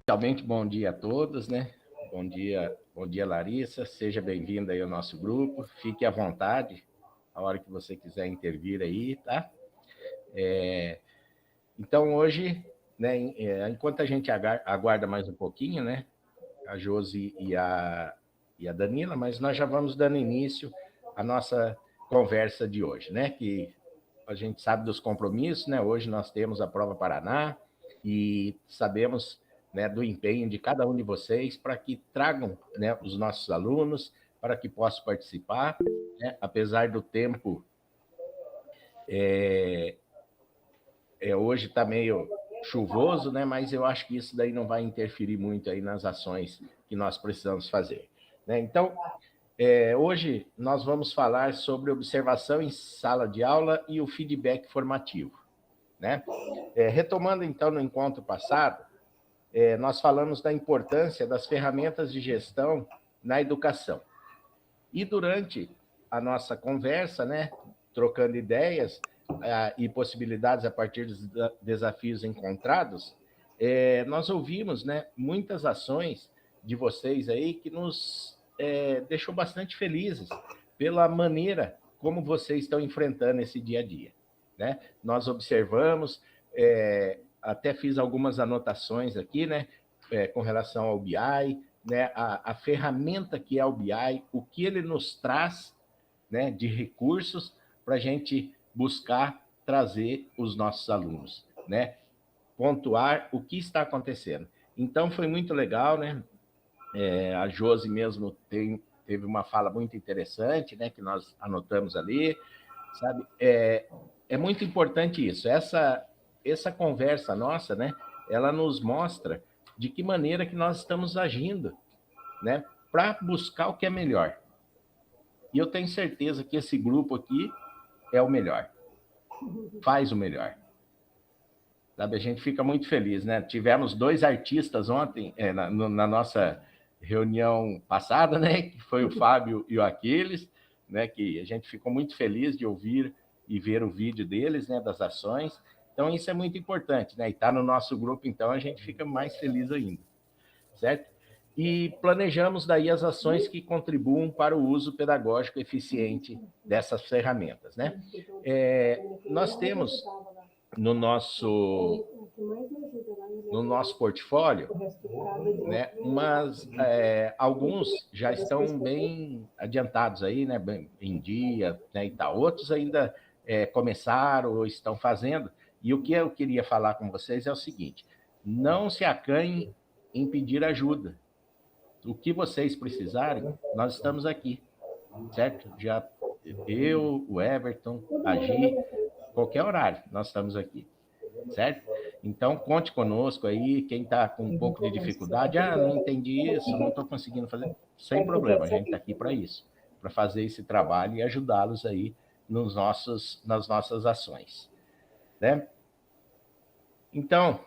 Inicialmente, bom dia a todos, né? Bom dia, Larissa. Seja bem-vinda aí ao nosso grupo. Fique à vontade, a hora que você quiser intervir aí, tá? Então, hoje, né, enquanto a gente aguarda mais um pouquinho, né? A Josi e a Danila, mas nós já vamos dando início à nossa conversa de hoje, né? Que a gente sabe dos compromissos, né? Hoje nós temos a Prova Paraná e sabemos, né, do empenho de cada um de vocês para que tragam, né, os nossos alunos para que possam participar, né? Apesar do tempo, hoje está meio chuvoso, né? Mas eu acho que isso daí não vai interferir muito aí nas ações que nós precisamos fazer, né? Então, hoje nós vamos falar sobre observação em sala de aula e o feedback formativo, né? Retomando, então, no encontro passado, nós falamos da importância das ferramentas de gestão na educação. E durante a nossa conversa, né, trocando ideias e possibilidades a partir dos desafios encontrados, nós ouvimos, né, muitas ações de vocês aí que nos deixou bastante felizes pela maneira como vocês estão enfrentando esse dia a dia, né? Nós observamos, até fiz algumas anotações aqui, né, com relação ao BI, né, a ferramenta que é o BI, o que ele nos traz, né, de recursos para a gente buscar trazer os nossos alunos, né, pontuar o que está acontecendo. Então, foi muito legal, né? A Josi mesmo teve uma fala muito interessante, né, que nós anotamos ali, sabe? É muito importante isso. Essa conversa nossa, né, ela nos mostra de que maneira que nós estamos agindo, né, para buscar o que é melhor. E eu tenho certeza que esse grupo aqui é o melhor, faz o melhor. Sabe, a gente fica muito feliz, né? Tivemos 2 artistas ontem, na nossa reunião passada, né? Que foi o Fábio e o Aquiles, né? Que a gente ficou muito feliz de ouvir e ver o vídeo deles, né? Das ações. Então, isso é muito importante, né? E está no nosso grupo, então, a gente fica mais feliz ainda, certo? E planejamos daí as ações que contribuam para o uso pedagógico eficiente dessas ferramentas, né? Nós temos no nosso portfólio, né, mas alguns já estão bem adiantados aí, né, bem em dia, né, e tal. Outros ainda começaram ou estão fazendo. E o que eu queria falar com vocês é o seguinte: não se acanhem em pedir ajuda. O que vocês precisarem, nós estamos aqui, certo? Já eu, o Everton, a Gi, qualquer horário, nós estamos aqui, certo? Então, conte conosco aí, quem está com um pouco de dificuldade, não entendi isso, não estou conseguindo fazer, sem problema, a gente está aqui para isso, para fazer esse trabalho e ajudá-los aí nas nossas ações, né? Então,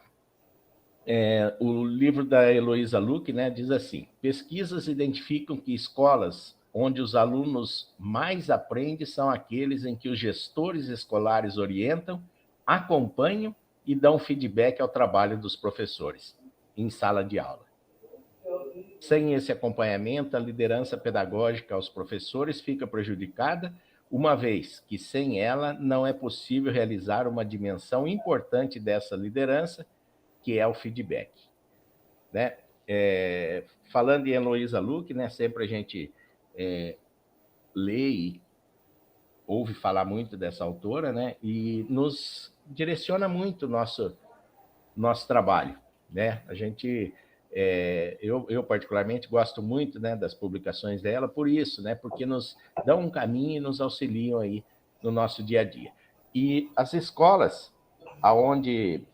o livro da Heloísa Luque, né, diz assim: pesquisas identificam que escolas onde os alunos mais aprendem são aqueles em que os gestores escolares orientam, acompanham e dão feedback ao trabalho dos professores em sala de aula. Sem esse acompanhamento, a liderança pedagógica aos professores fica prejudicada, uma vez que sem ela não é possível realizar uma dimensão importante dessa liderança, que é o feedback, né? Falando em Heloísa Luque, né, sempre a gente lê e ouve falar muito dessa autora, né, e nos direciona muito o nosso trabalho, né? A gente, eu particularmente gosto muito, né, das publicações dela por isso, né, porque nos dão um caminho e nos auxiliam aí no nosso dia a dia. E as escolas aonde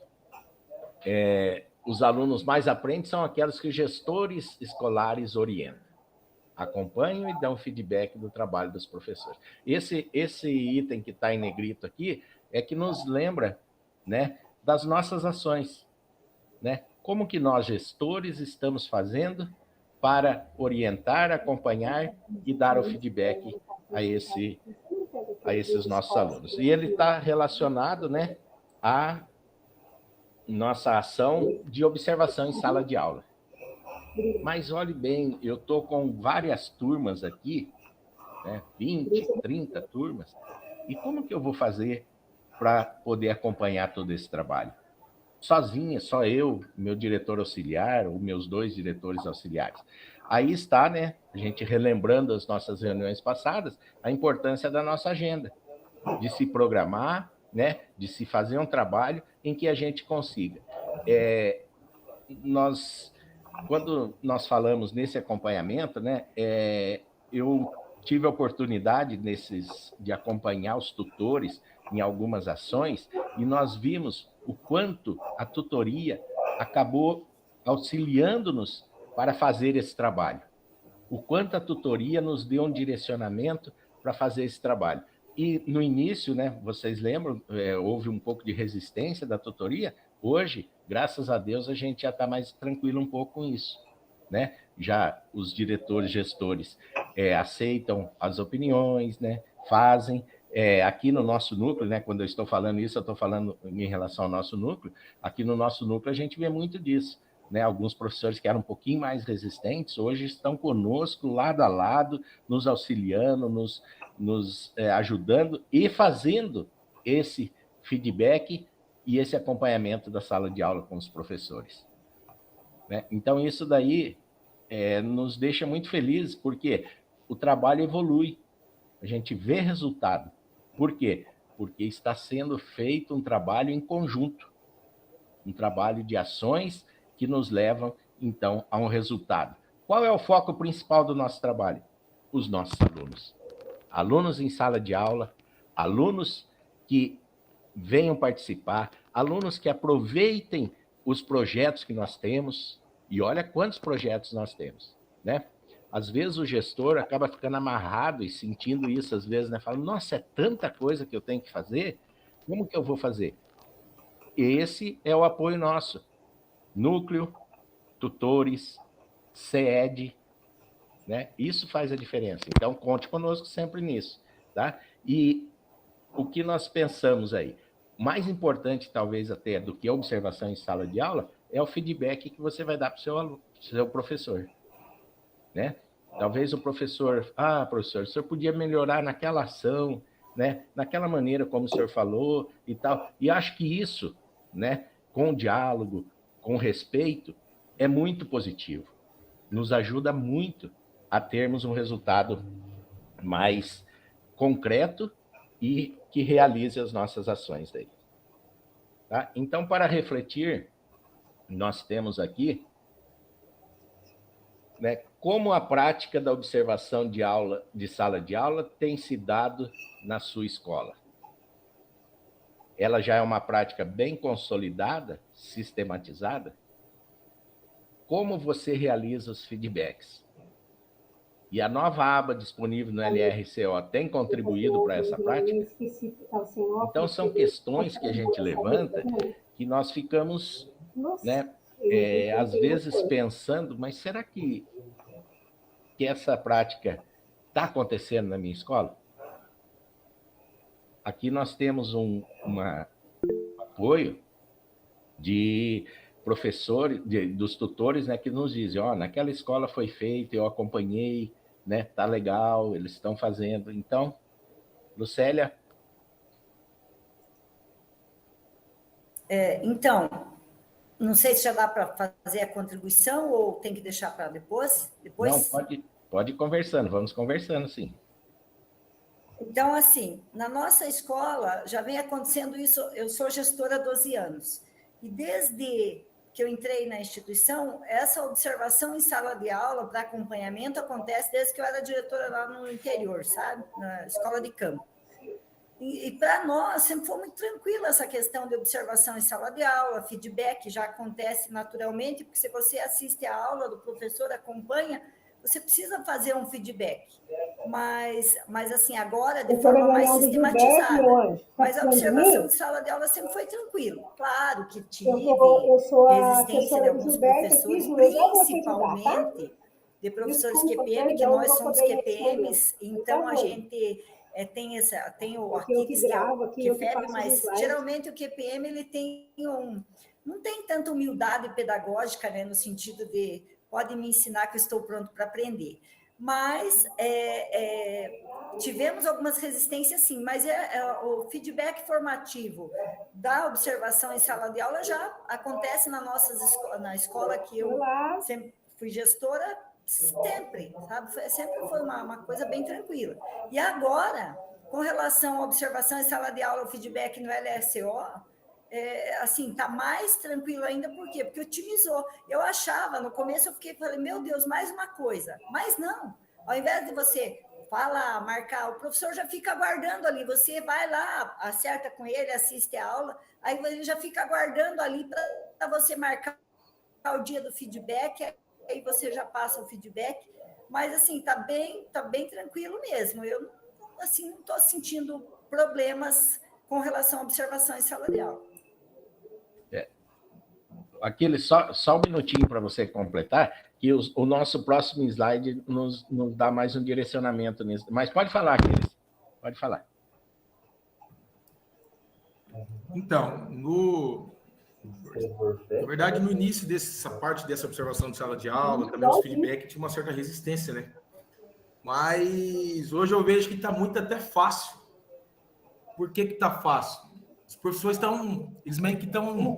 os alunos mais aprendem são aquelas que os gestores escolares orientam, acompanham e dão feedback do trabalho dos professores. Esse item que está em negrito aqui é que nos lembra, né, das nossas ações, né? Como que nós, gestores, estamos fazendo para orientar, acompanhar e dar o feedback a esses nossos alunos. E ele está relacionado, né, a nossa ação de observação em sala de aula. Mas olhe bem, eu estou com várias turmas aqui, né, 20, 30 turmas, e como que eu vou fazer para poder acompanhar todo esse trabalho? Sozinha, só eu, meu diretor auxiliar, ou meus 2 diretores auxiliares. Aí está, né, a gente relembrando as nossas reuniões passadas, a importância da nossa agenda, de se programar, né, de se fazer um trabalho em que a gente consiga. Quando nós falamos nesse acompanhamento, né, eu tive a oportunidade de acompanhar os tutores em algumas ações e nós vimos o quanto a tutoria acabou auxiliando-nos para fazer esse trabalho. O quanto a tutoria nos deu um direcionamento para fazer esse trabalho. E no início, né, vocês lembram, houve um pouco de resistência da tutoria. Hoje, graças a Deus, a gente já está mais tranquilo um pouco com isso, né? Já os diretores, gestores aceitam as opiniões, né? Fazem. Aqui no nosso núcleo, né? Quando eu estou falando isso, eu estou falando em relação ao nosso núcleo. Aqui no nosso núcleo, a gente vê muito disso. Né, alguns professores que eram um pouquinho mais resistentes, hoje estão conosco, lado a lado, nos auxiliando, nos ajudando e fazendo esse feedback e esse acompanhamento da sala de aula com os professores. Né? Então, isso daí nos deixa muito felizes, porque o trabalho evolui, a gente vê resultado. Por quê? Porque está sendo feito um trabalho em conjunto, um trabalho de ações que nos levam, então, a um resultado. Qual é o foco principal do nosso trabalho? Os nossos alunos. Alunos em sala de aula, alunos que venham participar, alunos que aproveitem os projetos que nós temos, e olha quantos projetos nós temos, né? Às vezes o gestor acaba ficando amarrado e sentindo isso, às vezes, né? Falando, nossa, é tanta coisa que eu tenho que fazer, como que eu vou fazer? Esse é o apoio nosso. Núcleo, tutores, CED, né? Isso faz a diferença. Então, conte conosco sempre nisso, tá? E o que nós pensamos aí? Mais importante, talvez, até do que a observação em sala de aula, é o feedback que você vai dar para o seu professor, né? Talvez o professor, professor, o senhor podia melhorar naquela ação, né? Naquela maneira como o senhor falou e tal. E acho que isso, né? Com diálogo, com respeito, é muito positivo. Nos ajuda muito a termos um resultado mais concreto e que realize as nossas ações daí. Tá? Então, para refletir, nós temos aqui, né, como a prática da observação de sala de aula tem se dado na sua escola. Ela já é uma prática bem consolidada, sistematizada? Como você realiza os feedbacks? E a nova aba disponível no LRCO tem contribuído para essa prática? Então, são questões que a gente levanta que nós ficamos, né, às vezes pensando, mas será que essa prática está acontecendo na minha escola? Aqui nós temos um apoio de professores, dos tutores, né, que nos dizem, naquela escola foi feito, eu acompanhei, né, tá legal, eles estão fazendo. Então, Lucélia? Então, não sei se já dá para fazer a contribuição ou tem que deixar para depois? Não, pode ir conversando, vamos conversando, sim. Então, assim, na nossa escola já vem acontecendo isso, eu sou gestora há 12 anos, e desde que eu entrei na instituição, essa observação em sala de aula para acompanhamento acontece desde que eu era diretora lá no interior, sabe? Na escola de campo. E para nós sempre foi muito tranquila essa questão de observação em sala de aula, feedback já acontece naturalmente, porque se você assiste a aula do professor, acompanha, você precisa fazer um feedback. Mas assim, agora, de forma mais sistematizada. Mas a observação de sala de aula sempre foi tranquilo. Claro que tive resistência de alguns professores, principalmente de professores QPM, que nós somos QPMs, então a gente tem o Arquix, que é o QFEB, mas geralmente o QPM ele tem não tem tanta humildade pedagógica, né, no sentido de pode me ensinar que eu estou pronto para aprender. Mas tivemos algumas resistências, sim, mas o feedback formativo da observação em sala de aula já acontece na escola que eu sempre fui gestora, sempre, sabe? Sempre foi uma coisa bem tranquila. E agora, com relação à observação em sala de aula, o feedback no LSO, assim, tá mais tranquilo ainda, por quê? Porque otimizou. Eu achava, no começo eu falei, meu Deus, mais uma coisa. Mas não, ao invés de você falar, marcar, o professor já fica aguardando ali, você vai lá, acerta com ele, assiste a aula, aí ele já fica aguardando ali para você marcar o dia do feedback, aí você já passa o feedback, mas assim, tá bem tranquilo mesmo. Eu assim, não estou sentindo problemas com relação à observação em sala de aula. Aquele só um minutinho para você completar, que o nosso próximo slide nos dá mais um direcionamento nisso. Mas pode falar, Aquiles. Pode falar. Então, na verdade, no início dessa parte dessa observação de sala de aula, também os feedback tinha uma certa resistência, né? Mas hoje eu vejo que está muito até fácil. Por que está fácil? Os professores eles meio que estão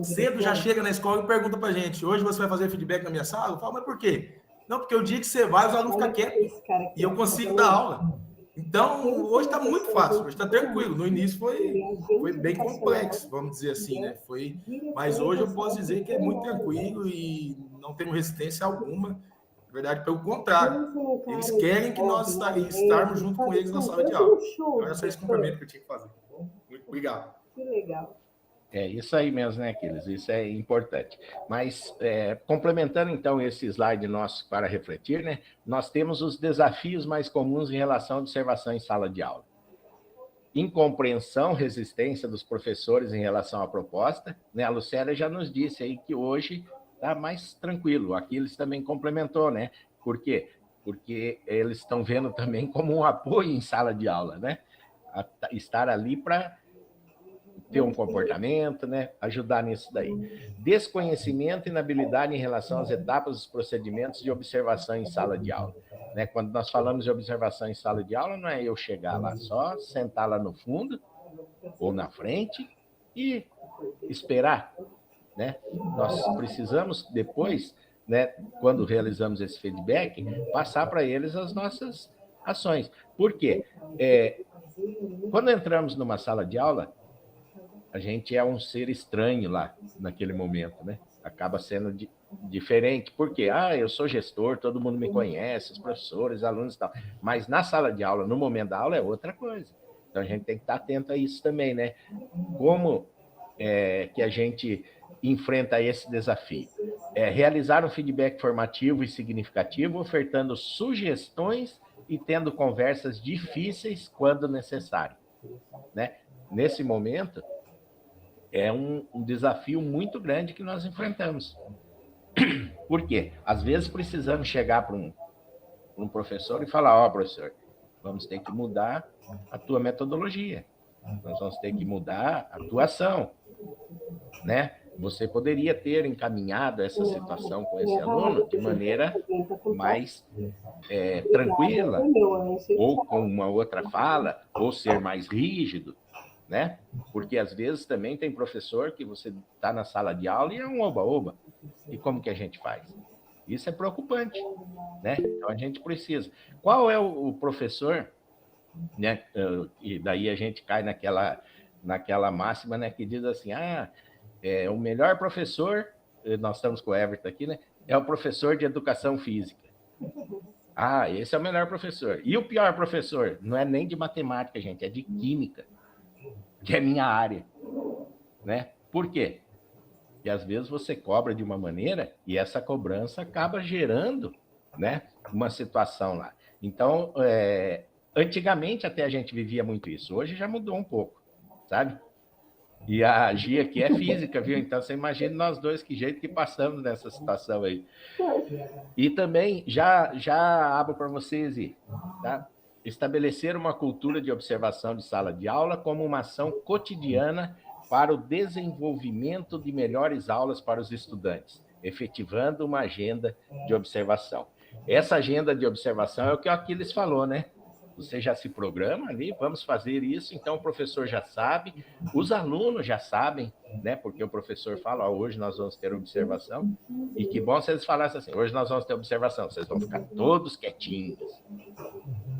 cedo, já chega na escola e pergunta para a gente, hoje você vai fazer feedback na minha sala? Eu falo, mas por quê? Não, porque o dia que você vai, os alunos ficam quietos e eu consigo dar aula. Então, hoje está muito fácil, hoje está tranquilo. No início foi bem complexo, vamos dizer assim, né? Mas hoje eu posso dizer que é muito tranquilo e não temos resistência alguma. Na verdade, pelo contrário, eles querem que nós estarmos junto com eles na sala de aula. Então, era só esse complemento que eu tinha que fazer. Muito obrigado. Que legal. É isso aí mesmo, né, Aquiles? Isso é importante. Mas, complementando, então, esse slide nosso para refletir, né, nós temos os desafios mais comuns em relação à observação em sala de aula. Incompreensão, resistência dos professores em relação à proposta, né? A Lucélia já nos disse aí que hoje está mais tranquilo. O Aquiles também complementou, né? Por quê? Porque eles estão vendo também como um apoio em sala de aula, né? Estar ali para ter um comportamento, né? Ajudar nisso daí. Desconhecimento e inabilidade em relação às etapas dos procedimentos de observação em sala de aula. Né? Quando nós falamos de observação em sala de aula, não é eu chegar lá só, sentar lá no fundo ou na frente e esperar. Né? Nós precisamos depois, né, quando realizamos esse feedback, passar para eles as nossas ações. Por quê? Quando entramos numa sala de aula, a gente é um ser estranho lá, naquele momento, né? Acaba sendo diferente. Por quê? Eu sou gestor, todo mundo me conhece, os professores, alunos e tal. Mas na sala de aula, no momento da aula, é outra coisa. Então, a gente tem que estar atento a isso também, né? Como que a gente enfrenta esse desafio? Realizar um feedback formativo e significativo, ofertando sugestões e tendo conversas difíceis quando necessário, né? Nesse momento, é um desafio muito grande que nós enfrentamos. Por quê? Às vezes precisamos chegar para um professor e falar, professor, vamos ter que mudar a tua metodologia, nós vamos ter que mudar a tua ação, né? Você poderia ter encaminhado essa situação com esse aluno de maneira mais tranquila, ou com uma outra fala, ou ser mais rígido, né? Porque às vezes também tem professor que você está na sala de aula e é um oba-oba. E como que a gente faz? Isso é preocupante, né? Então a gente precisa. Qual é o professor, né? E daí a gente cai naquela máxima, né? Que diz assim, o melhor professor, nós estamos com o Everton aqui, né? É o professor de educação física. Esse é o melhor professor. E o pior professor? Não é nem de matemática, gente, é de química, que é minha área, né? Por quê? Porque às vezes você cobra de uma maneira e essa cobrança acaba gerando, né, uma situação lá. Então, antigamente até a gente vivia muito isso, hoje já mudou um pouco, sabe? E a Gia aqui é física, viu? Então você imagina nós dois que jeito que passamos nessa situação aí. E também já abro para vocês, tá? Estabelecer uma cultura de observação de sala de aula como uma ação cotidiana para o desenvolvimento de melhores aulas para os estudantes, efetivando uma agenda de observação. Essa agenda de observação é o que o Aquiles falou, né? Você já se programa ali, vamos fazer isso, então o professor já sabe, os alunos já sabem, né? Porque o professor fala, hoje nós vamos ter observação, e que bom se eles falassem assim, hoje nós vamos ter observação, vocês vão ficar todos quietinhos,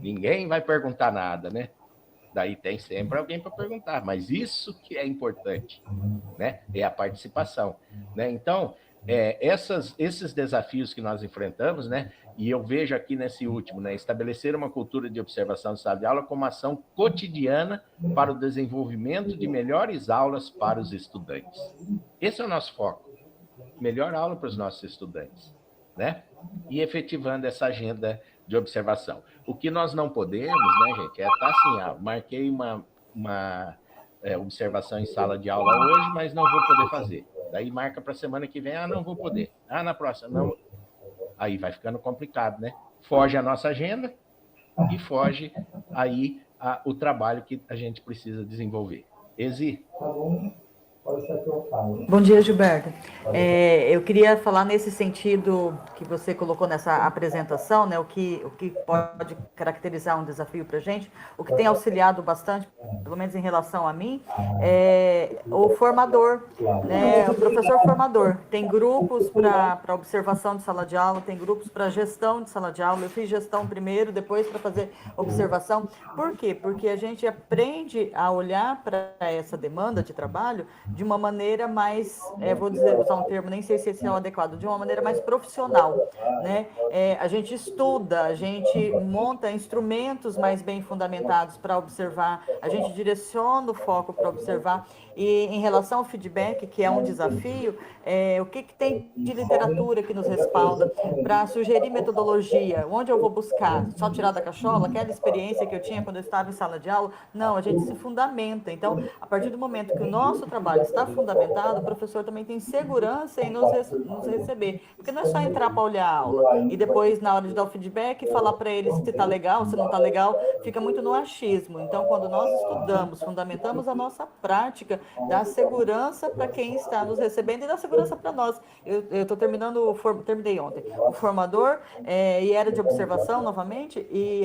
ninguém vai perguntar nada, né? Daí tem sempre alguém para perguntar, mas isso que é importante, né? É a participação, né? Então, esses desafios que nós enfrentamos, né? E eu vejo aqui nesse último, né? Estabelecer uma cultura de observação de sala de aula como ação cotidiana para o desenvolvimento de melhores aulas para os estudantes. Esse é o nosso foco. Melhor aula para os nossos estudantes, né? E efetivando essa agenda de observação. O que nós não podemos, né, gente, é estar assim, marquei uma observação em sala de aula hoje, mas não vou poder fazer. Daí marca para a semana que vem, não vou poder. Na próxima, não. Aí vai ficando complicado, né? Foge a nossa agenda e foge aí o trabalho que a gente precisa desenvolver. Ezi? Bom dia, Gilberto. Eu queria falar nesse sentido que você colocou nessa apresentação, né, o que pode caracterizar um desafio para a gente, o que tem auxiliado bastante, pelo menos em relação a mim, é o formador, né, o professor formador. Tem grupos para observação de sala de aula, tem grupos para gestão de sala de aula. Eu fiz gestão primeiro, depois para fazer observação. Por quê? Porque a gente aprende a olhar para essa demanda de trabalho de uma maneira mais, vou usar um termo, nem sei se esse é o adequado, de uma maneira mais profissional, né? A gente estuda, a gente monta instrumentos mais bem fundamentados para observar, a gente direciona o foco para observar. E em relação ao feedback, que é um desafio, o que tem de literatura que nos respalda para sugerir metodologia? Onde eu vou buscar? Só tirar da cachola? Aquela experiência que eu tinha quando eu estava em sala de aula? Não, a gente se fundamenta. Então, a partir do momento que o nosso trabalho está fundamentado, o professor também tem segurança em nos receber. Porque não é só entrar para olhar a aula e depois, na hora de dar o feedback, falar para eles se está legal, se não está legal, fica muito no achismo. Então, quando nós estudamos, fundamentamos a nossa prática, dá segurança para quem está nos recebendo e dá segurança para nós. Eu estou terminei ontem. O formador, e era de observação novamente, e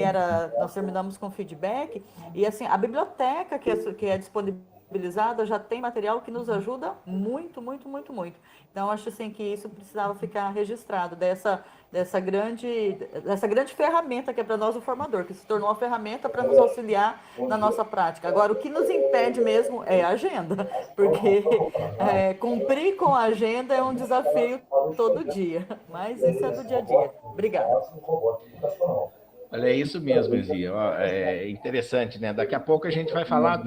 nós terminamos com feedback, e assim, a biblioteca que é disponibilizada já tem material que nos ajuda muito, muito, muito, muito. Então, acho assim que isso precisava ficar registrado, dessa grande ferramenta que é para nós o formador, que se tornou uma ferramenta para nos auxiliar na nossa prática. Agora, o que nos impede mesmo é a agenda, porque cumprir com a agenda é um desafio todo dia, mas isso é do dia a dia. Obrigada. Olha, é isso mesmo, Ezia. É interessante, né? Daqui a pouco a gente vai falar,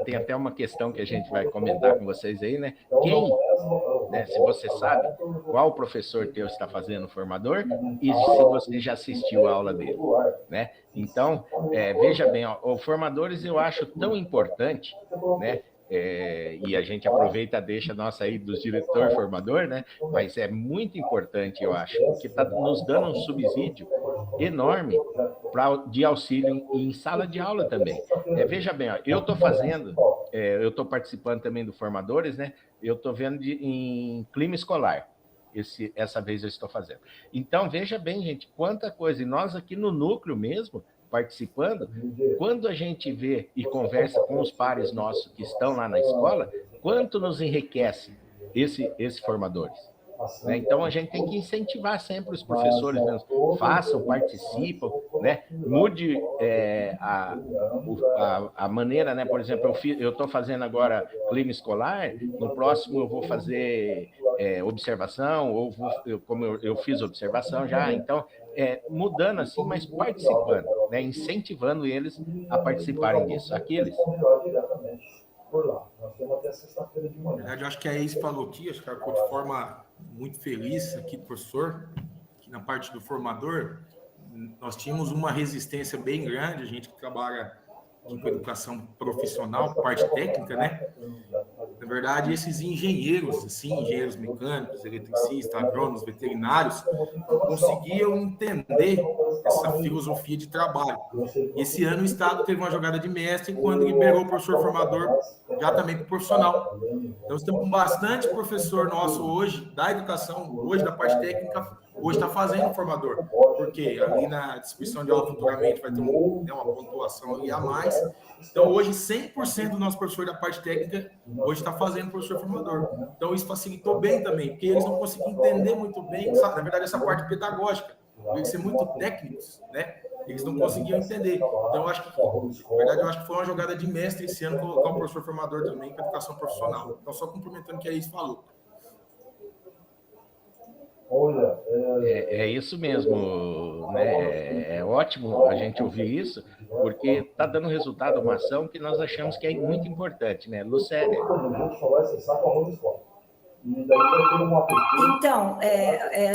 tem até uma questão que a gente vai comentar com vocês aí, né? Quem, né, se você sabe qual professor teu está fazendo o formador e se você já assistiu a aula dele, né? Então, veja bem, os formadores eu acho tão importante, né? E a gente aproveita a deixa nossa aí do diretor formador, né? Mas é muito importante, eu acho, porque está nos dando um subsídio enorme de auxílio em sala de aula também. Veja bem, eu estou fazendo, eu estou participando também do Formadores, né? Eu estou vendo em clima escolar. Essa vez eu estou fazendo. Então, veja bem, gente, quanta coisa. E nós aqui no núcleo mesmo, participando, quando a gente vê e conversa com os pares nossos que estão lá na escola, quanto nos enriquece esses formadores. Né? Então, a gente tem que incentivar sempre os professores, né? Façam, participam, né? Mude a maneira, né? Por exemplo, eu estou fazendo agora clima escolar, no próximo eu vou fazer observação, ou como eu fiz observação já, então, mudando assim, mas participando, né? Incentivando eles a participarem disso. Aquiles? Por lá. Nós temos até sexta-feira de manhã. Na verdade, eu acho que a Eis falou aqui, acho que ela ficou de forma muito feliz aqui, professor, que na parte do formador, nós tínhamos uma resistência bem grande, a gente que trabalha com educação profissional, parte técnica, né? Na verdade, esses engenheiros, assim, engenheiros mecânicos, eletricistas, agrônomos, veterinários, conseguiam entender essa filosofia de trabalho. Esse ano o Estado teve uma jogada de mestre quando liberou o professor formador já também para o profissional. Então, estamos com bastante professor nosso hoje, da educação, hoje da parte técnica, hoje está fazendo formador. Porque ali na distribuição de aula futuramente vai ter uma pontuação ali a mais. Então, hoje, 100% do nosso professor da parte técnica hoje está fazendo professor formador. Então, isso facilitou bem também, porque eles não conseguiam entender muito bem, na verdade, essa parte pedagógica. Eles ser muito técnicos, né? Eles não conseguiam entender. Então, eu acho que, na verdade, eu acho que foi uma jogada de mestre esse ano colocar um professor formador também para educação profissional. Então, só complementando o que a Iris falou. É isso mesmo, né? É ótimo a gente ouvir isso, porque está dando resultado uma ação que nós achamos que é muito importante, né? Lucélia. Então,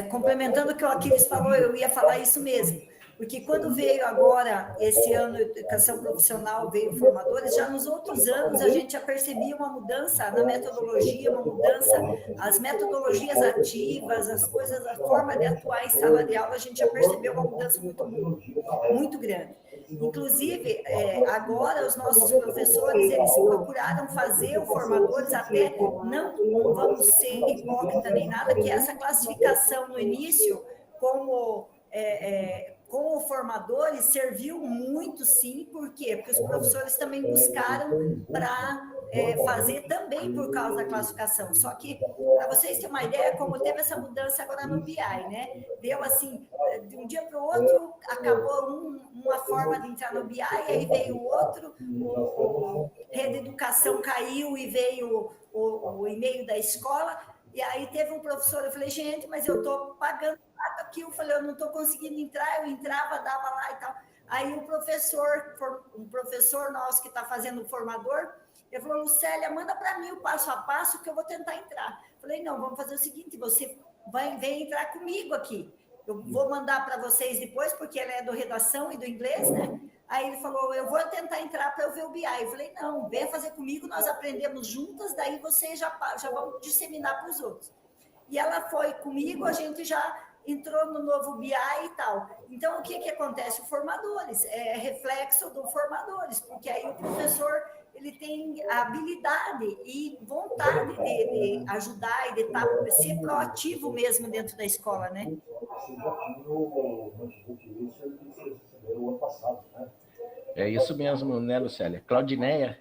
complementando o que o Aquiles falou, eu ia falar isso mesmo. Porque quando veio agora, esse ano, educação profissional, veio formadores, já nos outros anos a gente já percebia uma mudança na metodologia, uma mudança, as metodologias ativas, as coisas, a forma de atuar em sala de aula, a gente já percebeu uma mudança muito grande. Inclusive, agora os nossos professores, eles procuraram fazer o formadores até, não vamos ser hipócrita nem nada, que essa classificação no início, como formadores, serviu muito, sim. Por quê? Porque os professores também buscaram para fazer também por causa da classificação. Só que, para vocês terem uma ideia, como teve essa mudança agora no BI, né? Deu assim, de um dia para o outro, acabou uma forma de entrar no BI, aí veio o outro, o Rede Educação caiu e veio o e-mail da escola, e aí teve um professor, eu falei, gente, mas eu estou pagando aqui, eu falei, eu não estou conseguindo entrar, eu entrava, dava lá e tal. Aí um professor nosso que está fazendo o formador, ele falou, Lucélia, manda para mim o passo a passo que eu vou tentar entrar. Eu falei, não, vamos fazer o seguinte, você vem entrar comigo aqui. Eu vou mandar para vocês depois, porque ele é do redação e do inglês, né? Aí ele falou, eu vou tentar entrar para eu ver o BI. Eu falei, não, venha fazer comigo, nós aprendemos juntas, daí vocês já vão disseminar para os outros. E ela foi comigo, a gente já entrou no novo BI e tal. Então, o que acontece? Os formadores, é reflexo dos formadores, porque aí o professor, ele tem a habilidade e vontade de ajudar e de ser proativo mesmo dentro da escola, né? É isso mesmo, né, Lucélia? Claudineia?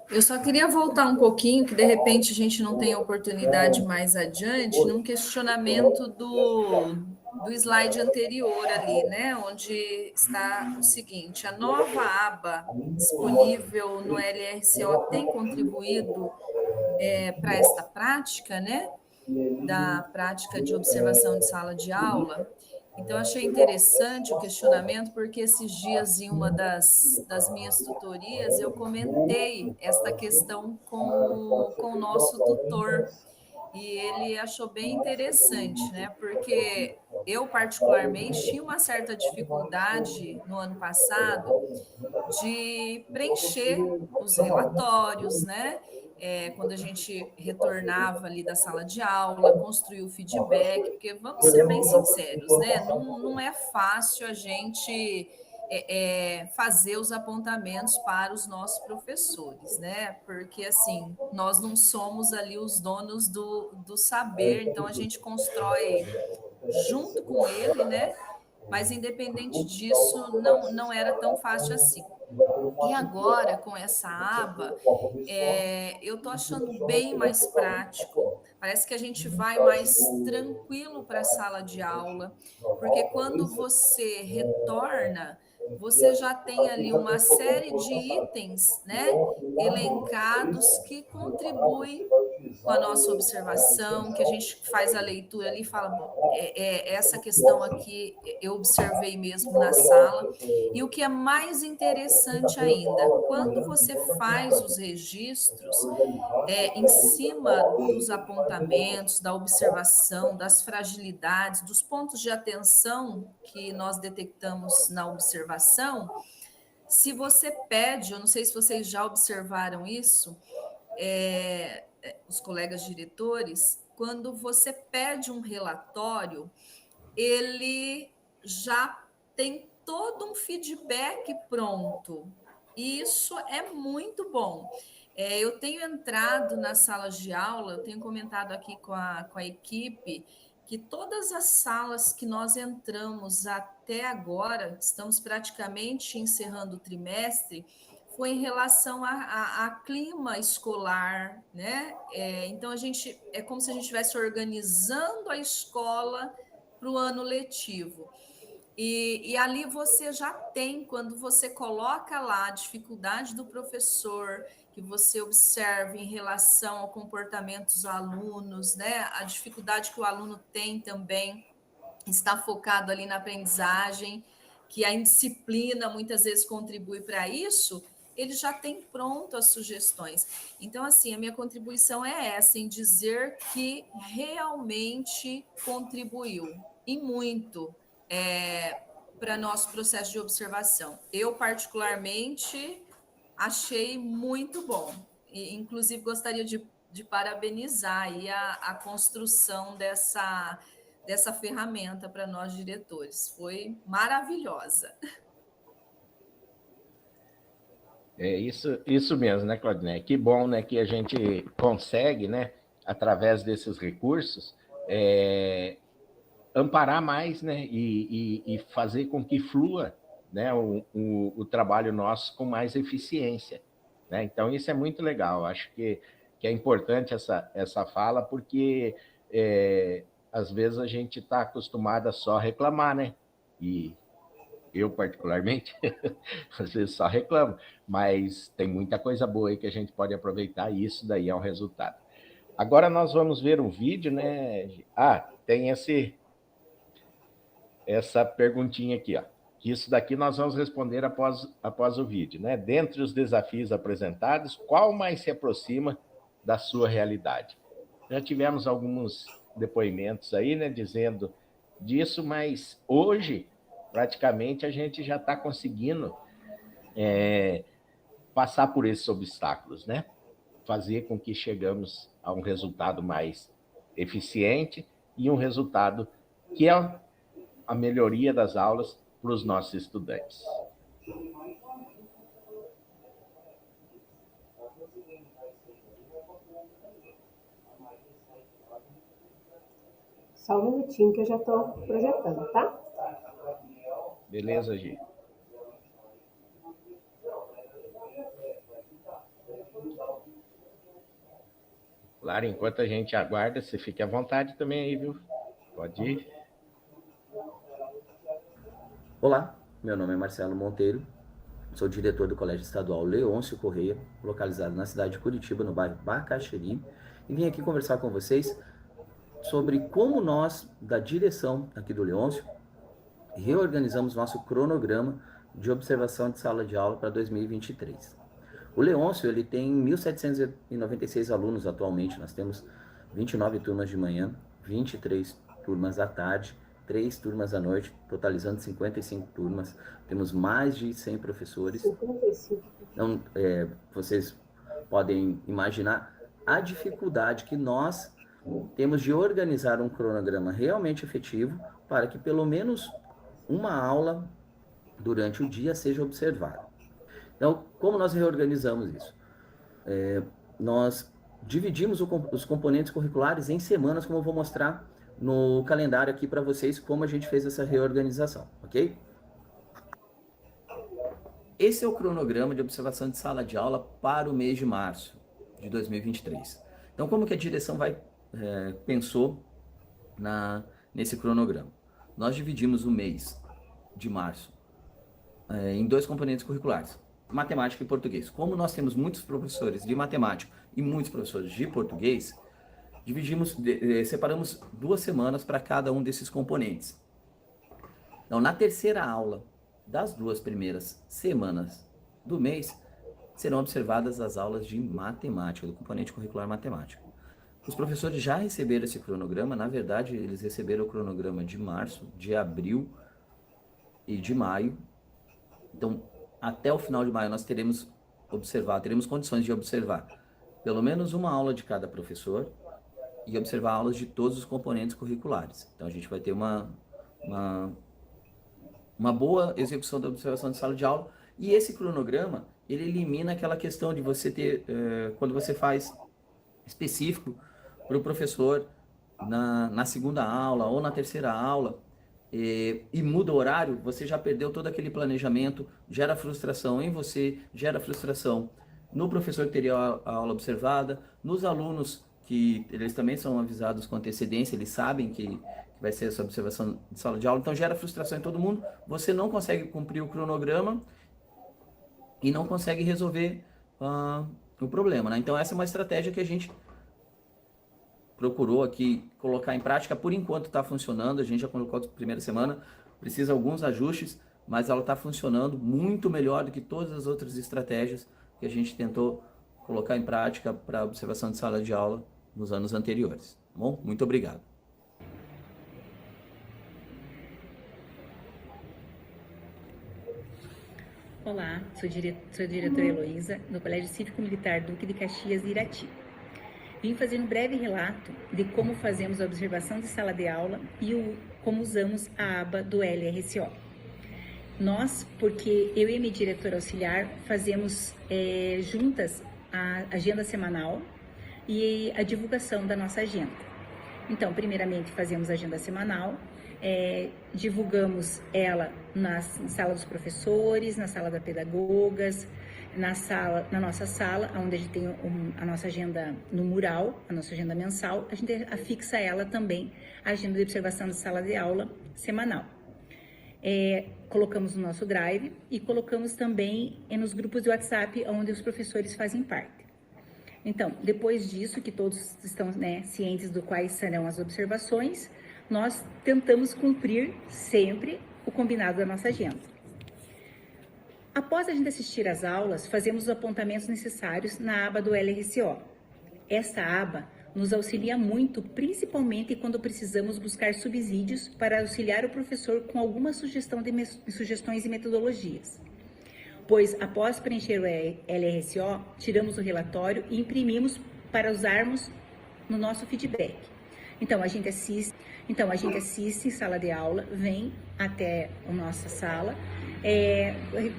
Eu só queria voltar um pouquinho, que de repente a gente não tem oportunidade mais adiante, num questionamento do slide anterior ali, né? Onde está o seguinte: a nova aba disponível no LRCO tem contribuído para esta prática, né? Da prática de observação de sala de aula. Então, achei interessante o questionamento, porque esses dias, em uma das minhas tutorias, eu comentei esta questão com o nosso tutor, e ele achou bem interessante, né? Porque eu, particularmente, tinha uma certa dificuldade no ano passado de preencher os relatórios, né? Quando a gente retornava ali da sala de aula, construir o feedback, porque vamos ser bem sinceros, né? Não é fácil a gente fazer os apontamentos para os nossos professores, né? Porque assim, nós não somos ali os donos do saber, então a gente constrói junto com ele, né? Mas independente disso, não era tão fácil assim. E agora, com essa aba, eu estou achando bem mais prático. Parece que a gente vai mais tranquilo para a sala de aula, porque quando você retorna, você já tem ali uma série de itens, né, elencados que contribuem com a nossa observação, que a gente faz a leitura ali e fala, essa questão aqui eu observei mesmo na sala. E o que é mais interessante ainda, quando você faz os registros em cima dos apontamentos, da observação, das fragilidades, dos pontos de atenção que nós detectamos na observação, se você pede, eu não sei se vocês já observaram isso, os colegas diretores, quando você pede um relatório, ele já tem todo um feedback pronto. Isso é muito bom. Eu tenho entrado nas salas de aula, eu tenho comentado aqui com a equipe, que todas as salas que nós entramos até agora, estamos praticamente encerrando o trimestre, foi em relação a clima escolar, né? Então, é como se a gente estivesse organizando a escola para o ano letivo. E ali você já tem, quando você coloca lá a dificuldade do professor, que você observa em relação ao comportamento dos alunos, né? A dificuldade que o aluno tem também está focado ali na aprendizagem, que a indisciplina muitas vezes contribui para isso, ele já tem pronto as sugestões. Então, assim, a minha contribuição é essa, em dizer que realmente contribuiu, e muito, para nosso processo de observação. Eu, particularmente, achei muito bom. E, inclusive, gostaria de parabenizar aí a construção dessa ferramenta para nós diretores. Foi maravilhosa. É isso mesmo, né, Claudinei? Que bom, né, que a gente consegue, né, através desses recursos, amparar mais, né, e fazer com que flua, né, o trabalho nosso com mais eficiência, né? Então, isso é muito legal. Acho que é importante essa fala, porque às vezes a gente está acostumado a só reclamar, né? E eu, particularmente, às vezes só reclamo, mas tem muita coisa boa aí que a gente pode aproveitar, e isso daí é um resultado. Agora nós vamos ver um vídeo, né? Tem essa perguntinha aqui, ó. Isso daqui nós vamos responder após o vídeo, né? Dentre os desafios apresentados, qual mais se aproxima da sua realidade? Já tivemos alguns depoimentos aí, né, dizendo disso, mas hoje, praticamente, a gente já está conseguindo passar por esses obstáculos, né? Fazer com que chegamos a um resultado mais eficiente e um resultado que é a melhoria das aulas para os nossos estudantes. Só um minutinho que eu já estou projetando, tá? Beleza, Gi? Claro, enquanto a gente aguarda, você fique à vontade também aí, viu? Pode ir. Olá, meu nome é Marcelo Monteiro, sou diretor do Colégio Estadual Leôncio Correia, localizado na cidade de Curitiba, no bairro Bacaxiri, e vim aqui conversar com vocês sobre como nós, da direção aqui do Leôncio, reorganizamos nosso cronograma de observação de sala de aula para 2023. O Leôncio, ele tem 1.796 alunos atualmente, nós temos 29 turmas de manhã, 23 turmas à tarde, 3 turmas à noite, totalizando 55 turmas. Temos mais de 100 professores. 55. Então, vocês podem imaginar a dificuldade que nós temos de organizar um cronograma realmente efetivo para que pelo menos uma aula durante o dia seja observada. Então, como nós reorganizamos isso? Nós dividimos os componentes curriculares em semanas, como eu vou mostrar no calendário aqui para vocês, como a gente fez essa reorganização, ok? Esse é o cronograma de observação de sala de aula para o mês de março de 2023. Então, como que a direção pensou nesse cronograma? Nós dividimos o mês de março em 2 componentes curriculares, matemática e português. Como nós temos muitos professores de matemática e muitos professores de português, separamos 2 semanas para cada um desses componentes. Então, na terceira aula das 2 primeiras semanas do mês, serão observadas as aulas de matemática, do componente curricular matemática. Os professores já receberam esse cronograma, na verdade, eles receberam o cronograma de março, de abril e de maio. Então, até o final de maio, nós teremos condições de observar pelo menos uma aula de cada professor e observar aulas de todos os componentes curriculares. Então, a gente vai ter uma boa execução da observação de sala de aula, e esse cronograma, ele elimina aquela questão de você ter, quando você faz específico para o professor na segunda aula ou na terceira aula, e muda o horário, você já perdeu todo aquele planejamento, gera frustração em você, gera frustração no professor que teria a aula observada, nos alunos que eles também são avisados com antecedência, eles sabem que vai ser essa observação de sala de aula, então gera frustração em todo mundo, você não consegue cumprir o cronograma e não consegue resolver o problema, né? Então essa é uma estratégia que a gente procurou aqui colocar em prática. Por enquanto está funcionando, a gente já colocou a primeira semana, precisa alguns ajustes, mas ela está funcionando muito melhor do que todas as outras estratégias que a gente tentou colocar em prática para observação de sala de aula nos anos anteriores. Tá bom? Muito obrigado. Olá, sou a diretora Heloísa, do Colégio Cívico Militar Duque de Caxias, Irati. Vim fazer um breve relato de como fazemos a observação de sala de aula e como usamos a aba do LRCO. Nós, porque eu e minha diretora auxiliar fazemos juntas a agenda semanal e a divulgação da nossa agenda. Então, primeiramente fazemos a agenda semanal, divulgamos ela na sala dos professores, na sala das pedagogas, na nossa sala, onde a gente tem a nossa agenda no mural, a nossa agenda mensal, a gente afixa ela também, a agenda de observação de sala de aula semanal. Colocamos no nosso Drive e colocamos também nos grupos de WhatsApp, onde os professores fazem parte. Então, depois disso, que todos estão cientes do quais serão as observações, nós tentamos cumprir sempre o combinado da nossa agenda. Após a gente assistir às aulas, fazemos os apontamentos necessários na aba do LRCO. Essa aba nos auxilia muito, principalmente quando precisamos buscar subsídios para auxiliar o professor com alguma sugestões e metodologias. Pois, após preencher o LRCO, tiramos o relatório e imprimimos para usarmos no nosso feedback. Então, a gente assiste em sala de aula, vem até a nossa sala,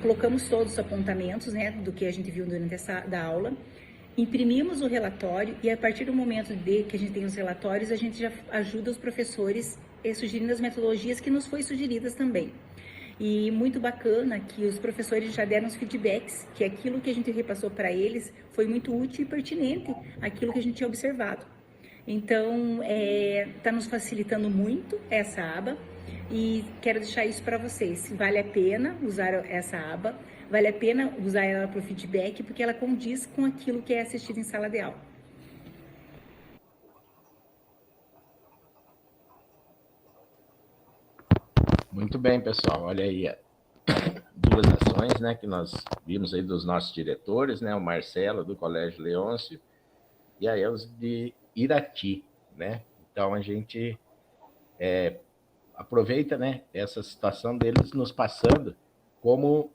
colocamos todos os apontamentos, do que a gente viu durante da aula, imprimimos o relatório e a partir do momento que a gente tem os relatórios, a gente já ajuda os professores sugerindo as metodologias que nos foi sugeridas também. E muito bacana que os professores já deram os feedbacks, que aquilo que a gente repassou para eles foi muito útil e pertinente àquilo que a gente tinha observado. Então, está nos facilitando muito essa aba e quero deixar isso para vocês. Vale a pena usar essa aba, vale a pena usar ela para o feedback, porque ela condiz com aquilo que é assistido em sala de aula. Muito bem, pessoal. Olha aí duas ações, que nós vimos aí dos nossos diretores, o Marcelo, do Colégio Leôncio, e a Elza de Irati, Então, a gente aproveita, essa situação deles nos passando como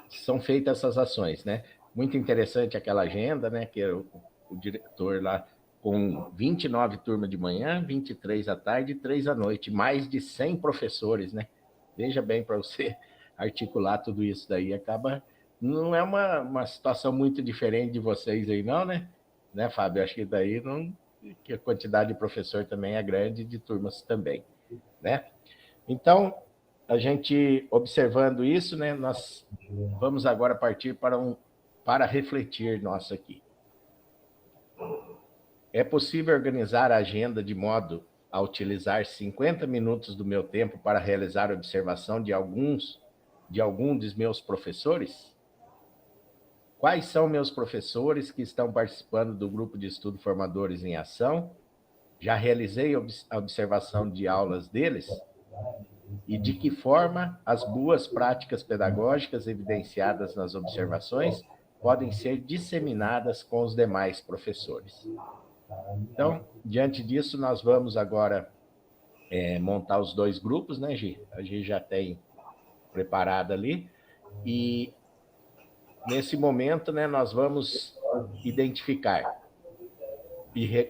são feitas essas ações, Muito interessante aquela agenda, que o diretor lá com 29 turmas de manhã, 23 à tarde e 3 à noite, mais de 100 professores, Veja bem, para você articular tudo isso daí, não é uma situação muito diferente de vocês aí, não, né, Fábio? Acho que daí que a quantidade de professor também é grande, de turmas também, Então, a gente observando isso, nós vamos agora partir para refletir nosso aqui. É possível organizar a agenda de modo a utilizar 50 minutos do meu tempo para realizar a observação de algum dos meus professores? Quais são meus professores que estão participando do grupo de estudo Formadores em Ação? Já realizei a observação de aulas deles? E de que forma as boas práticas pedagógicas evidenciadas nas observações podem ser disseminadas com os demais professores? Então, diante disso, nós vamos agora montar os dois grupos, Gi? A gente já tem preparado ali. E, nesse momento, nós vamos identificar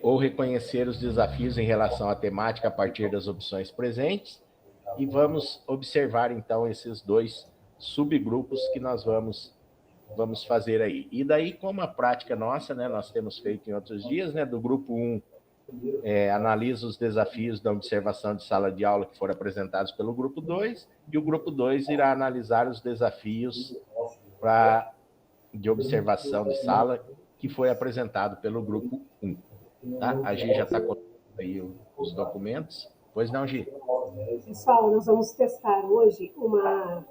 ou reconhecer os desafios em relação à temática a partir das opções presentes. E vamos observar, então, esses 2 subgrupos que nós vamos fazer aí. E daí, como a prática nossa, né, nós temos feito em outros dias, né, do grupo 1, analisa os desafios da observação de sala de aula que foram apresentados pelo grupo 2, e o grupo 2 irá analisar os desafios de observação de sala que foi apresentado pelo grupo 1. Tá? A Gi já está colocando aí os documentos. Pois não, Gi? Pessoal, nós vamos testar hoje uma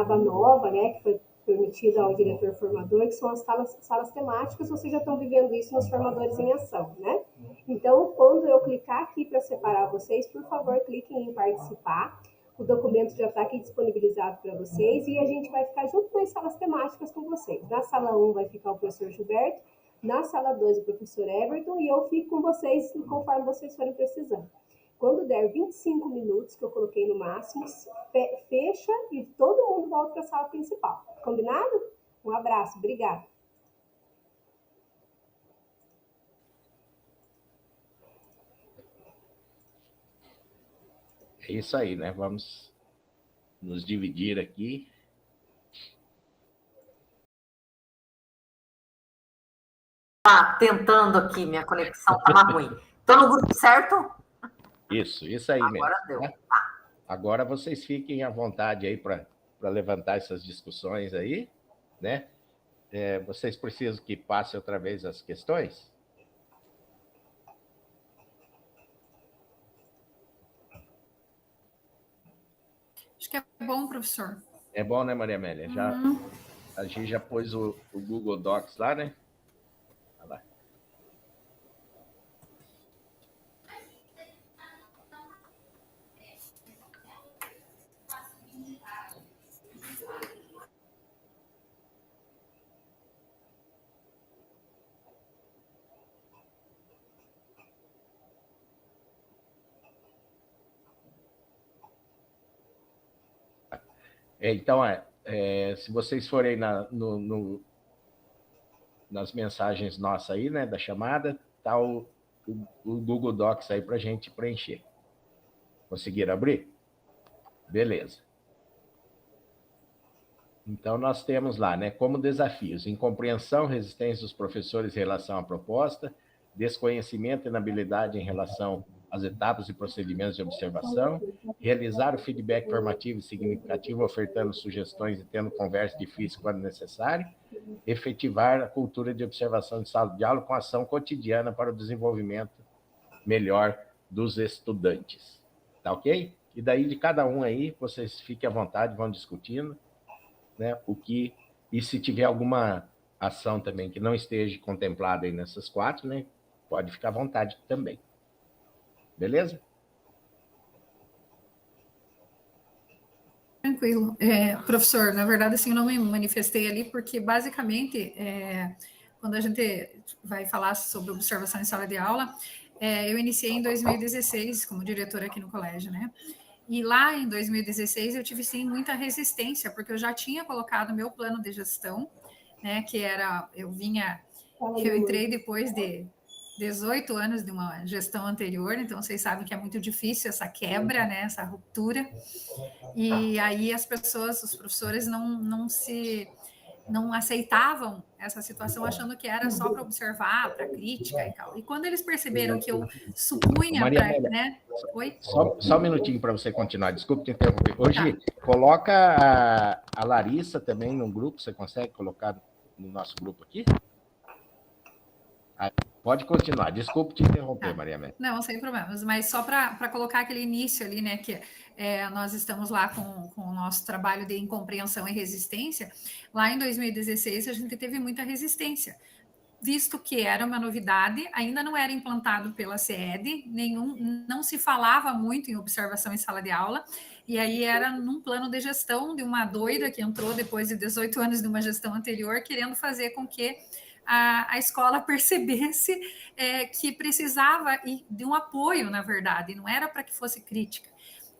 aba nova, né, que foi permitida ao diretor formador, que são as salas temáticas. Vocês já estão vivendo isso nos formadores em ação, né? Então, quando eu clicar aqui para separar vocês, por favor, cliquem em participar. O documento já está aqui disponibilizado para vocês e a gente vai ficar junto nas salas temáticas com vocês. Na sala 1 vai ficar o professor Gilberto, na sala 2 o professor Everton, e eu fico com vocês conforme vocês forem precisando. Quando der 25 minutos, que eu coloquei no máximo, fecha e todo mundo volta para a sala principal. Combinado? Um abraço, obrigada. É isso aí, né? Vamos nos dividir aqui. Tentando aqui, minha conexão estava ruim. Estou no grupo certo? Isso aí mesmo. Agora deu. Né? Agora vocês fiquem à vontade aí para levantar essas discussões aí, né? Vocês precisam que passe outra vez as questões? Acho que é bom, professor. É bom, né, Maria Amélia? A gente já pôs o Google Docs lá, né? Olha lá. Então, se vocês forem nas mensagens nossas aí, né, da chamada, tá o Google Docs aí para a gente preencher. Conseguiram abrir? Beleza. Então, nós temos lá, né, como desafios: incompreensão, resistência dos professores em relação à proposta, desconhecimento e inabilidade em relação às etapas e procedimentos de observação, realizar o feedback formativo e significativo, ofertando sugestões e tendo conversa difícil quando necessário, efetivar a cultura de observação de sala de aula com ação cotidiana para o desenvolvimento melhor dos estudantes. Tá ok? E daí, de cada um aí, vocês fiquem à vontade, vão discutindo, né, e se tiver alguma ação também que não esteja contemplada aí nessas 4, né, pode ficar à vontade também. Beleza? Tranquilo. Professor, na verdade, assim, eu não me manifestei ali porque, basicamente, quando a gente vai falar sobre observação em sala de aula, eu iniciei em 2016 como diretora aqui no colégio, né? E lá em 2016 eu tive, sim, muita resistência, porque eu já tinha colocado meu plano de gestão, né, que era, eu entrei depois de 18 anos de uma gestão anterior, então vocês sabem que é muito difícil essa quebra, né, essa ruptura, e aí os professores não aceitavam essa situação, achando que era só para observar, para crítica e tal. E quando eles perceberam que eu supunha... né? Oi? Só um minutinho para você continuar, desculpe te interromper. Hoje, coloca a Larissa também no grupo, você consegue colocar no nosso grupo aqui? Pode continuar, desculpe te interromper, Maria Amélia. Não, sem problemas, mas só para colocar aquele início ali, né, que nós estamos lá com o nosso trabalho de incompreensão e resistência. Lá em 2016 a gente teve muita resistência, visto que era uma novidade, ainda não era implantado pela CED, não se falava muito em observação em sala de aula, e aí era num plano de gestão de uma doida que entrou depois de 18 anos de uma gestão anterior, querendo fazer com que a escola percebesse que precisava de um apoio, na verdade, não era para que fosse crítica.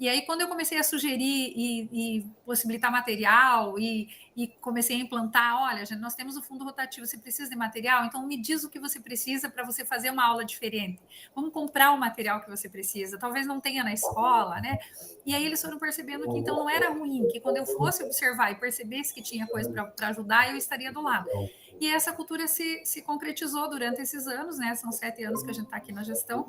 E aí, quando eu comecei a sugerir e possibilitar material e comecei a implantar, olha, gente, nós temos o fundo rotativo, você precisa de material? Então, me diz o que você precisa para você fazer uma aula diferente. Vamos comprar o material que você precisa. Talvez não tenha na escola, né? E aí eles foram percebendo que, então, não era ruim, que quando eu fosse observar e percebesse que tinha coisa para ajudar, eu estaria do lado. E essa cultura se concretizou durante esses anos, né? São 7 anos que a gente está aqui na gestão.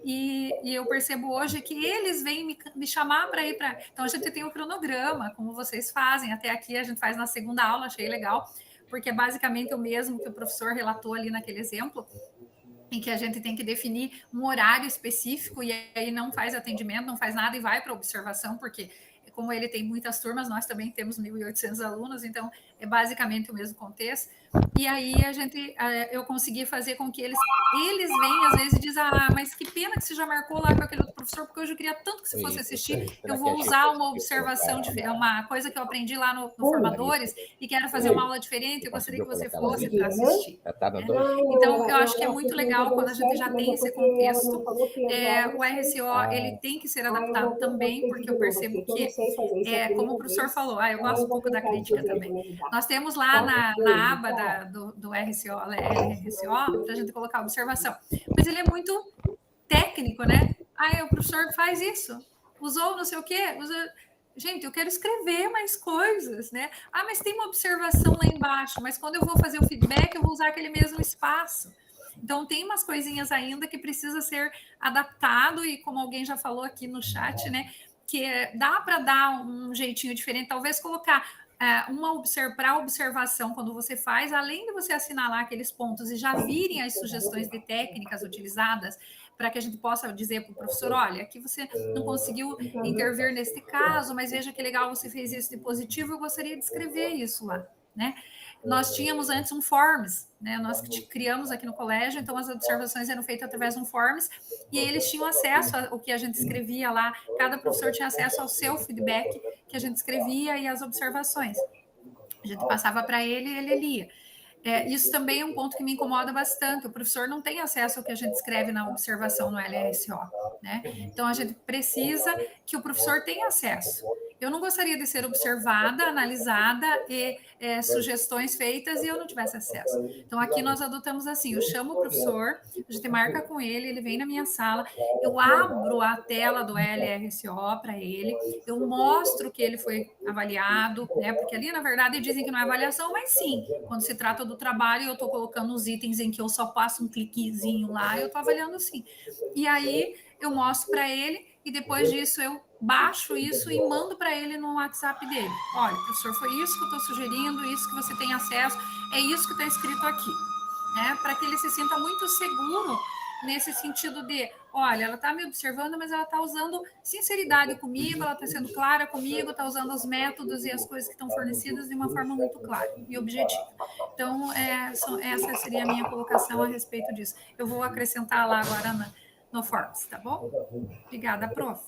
E eu percebo hoje que eles vêm me chamar para ir para... Então, a gente tem um cronograma, como vocês fazem. Até aqui a gente faz na segunda aula, achei legal, porque é basicamente o mesmo que o professor relatou ali naquele exemplo, em que a gente tem que definir um horário específico e aí não faz atendimento, não faz nada e vai para observação, porque como ele tem muitas turmas, nós também temos 1.800 alunos, então é basicamente o mesmo contexto. E aí eu consegui fazer com que eles venham, às vezes, e dizem, mas que pena que você já marcou lá com aquele outro professor, porque hoje eu queria tanto que você fosse assistir, eu vou usar uma observação, uma coisa que eu aprendi lá no Formadores, e quero fazer uma aula diferente, eu gostaria que você fosse para assistir. Então, eu acho que é muito legal quando a gente já tem esse contexto. O RCO, ele tem que ser adaptado também, porque eu percebo que, como o professor falou, eu gosto um pouco da crítica também. Nós temos lá na aba do RCO, LRCO, para a gente colocar observação. Mas ele é muito técnico, né? O professor faz isso, usou não sei o quê, Gente, eu quero escrever mais coisas, né? Mas tem uma observação lá embaixo, mas quando eu vou fazer o feedback, eu vou usar aquele mesmo espaço. Então, tem umas coisinhas ainda que precisa ser adaptado, e como alguém já falou aqui no chat, né? Que dá para dar um jeitinho diferente, talvez colocar para observação, quando você faz, além de você assinalar aqueles pontos e já virem as sugestões de técnicas utilizadas, para que a gente possa dizer para o professor, olha, aqui você não conseguiu intervir neste caso, mas veja que legal, você fez isso de positivo, eu gostaria de escrever isso lá, né? Nós tínhamos antes um Forms, né? Nós criamos aqui no colégio, então as observações eram feitas através de um Forms, e eles tinham acesso ao que a gente escrevia lá, cada professor tinha acesso ao seu feedback que a gente escrevia e as observações. A gente passava para ele e ele lia. Isso também é um ponto que me incomoda bastante. O professor não tem acesso ao que a gente escreve na observação no LRCO, né? Então, a gente precisa que o professor tenha acesso. Eu não gostaria de ser observada, analisada e sugestões feitas e eu não tivesse acesso. Então, aqui nós adotamos assim, eu chamo o professor, a gente marca com ele, ele vem na minha sala, eu abro a tela do LRCO para ele, eu mostro que ele foi avaliado, né? Porque ali, na verdade, dizem que não é avaliação, mas sim, quando se trata do trabalho, eu estou colocando os itens em que eu só passo um cliquezinho lá, eu estou avaliando sim. E aí, eu mostro para ele, e depois disso eu baixo isso e mando para ele no WhatsApp dele. Olha, professor, foi isso que eu estou sugerindo, isso que você tem acesso, é isso que está escrito aqui, né? Para que ele se sinta muito seguro nesse sentido de, olha, ela está me observando, mas ela está usando sinceridade comigo, ela está sendo clara comigo, está usando os métodos e as coisas que estão fornecidas de uma forma muito clara e objetiva. Então, essa seria a minha colocação a respeito disso. Eu vou acrescentar lá agora no Forms, tá bom? Obrigada, prof.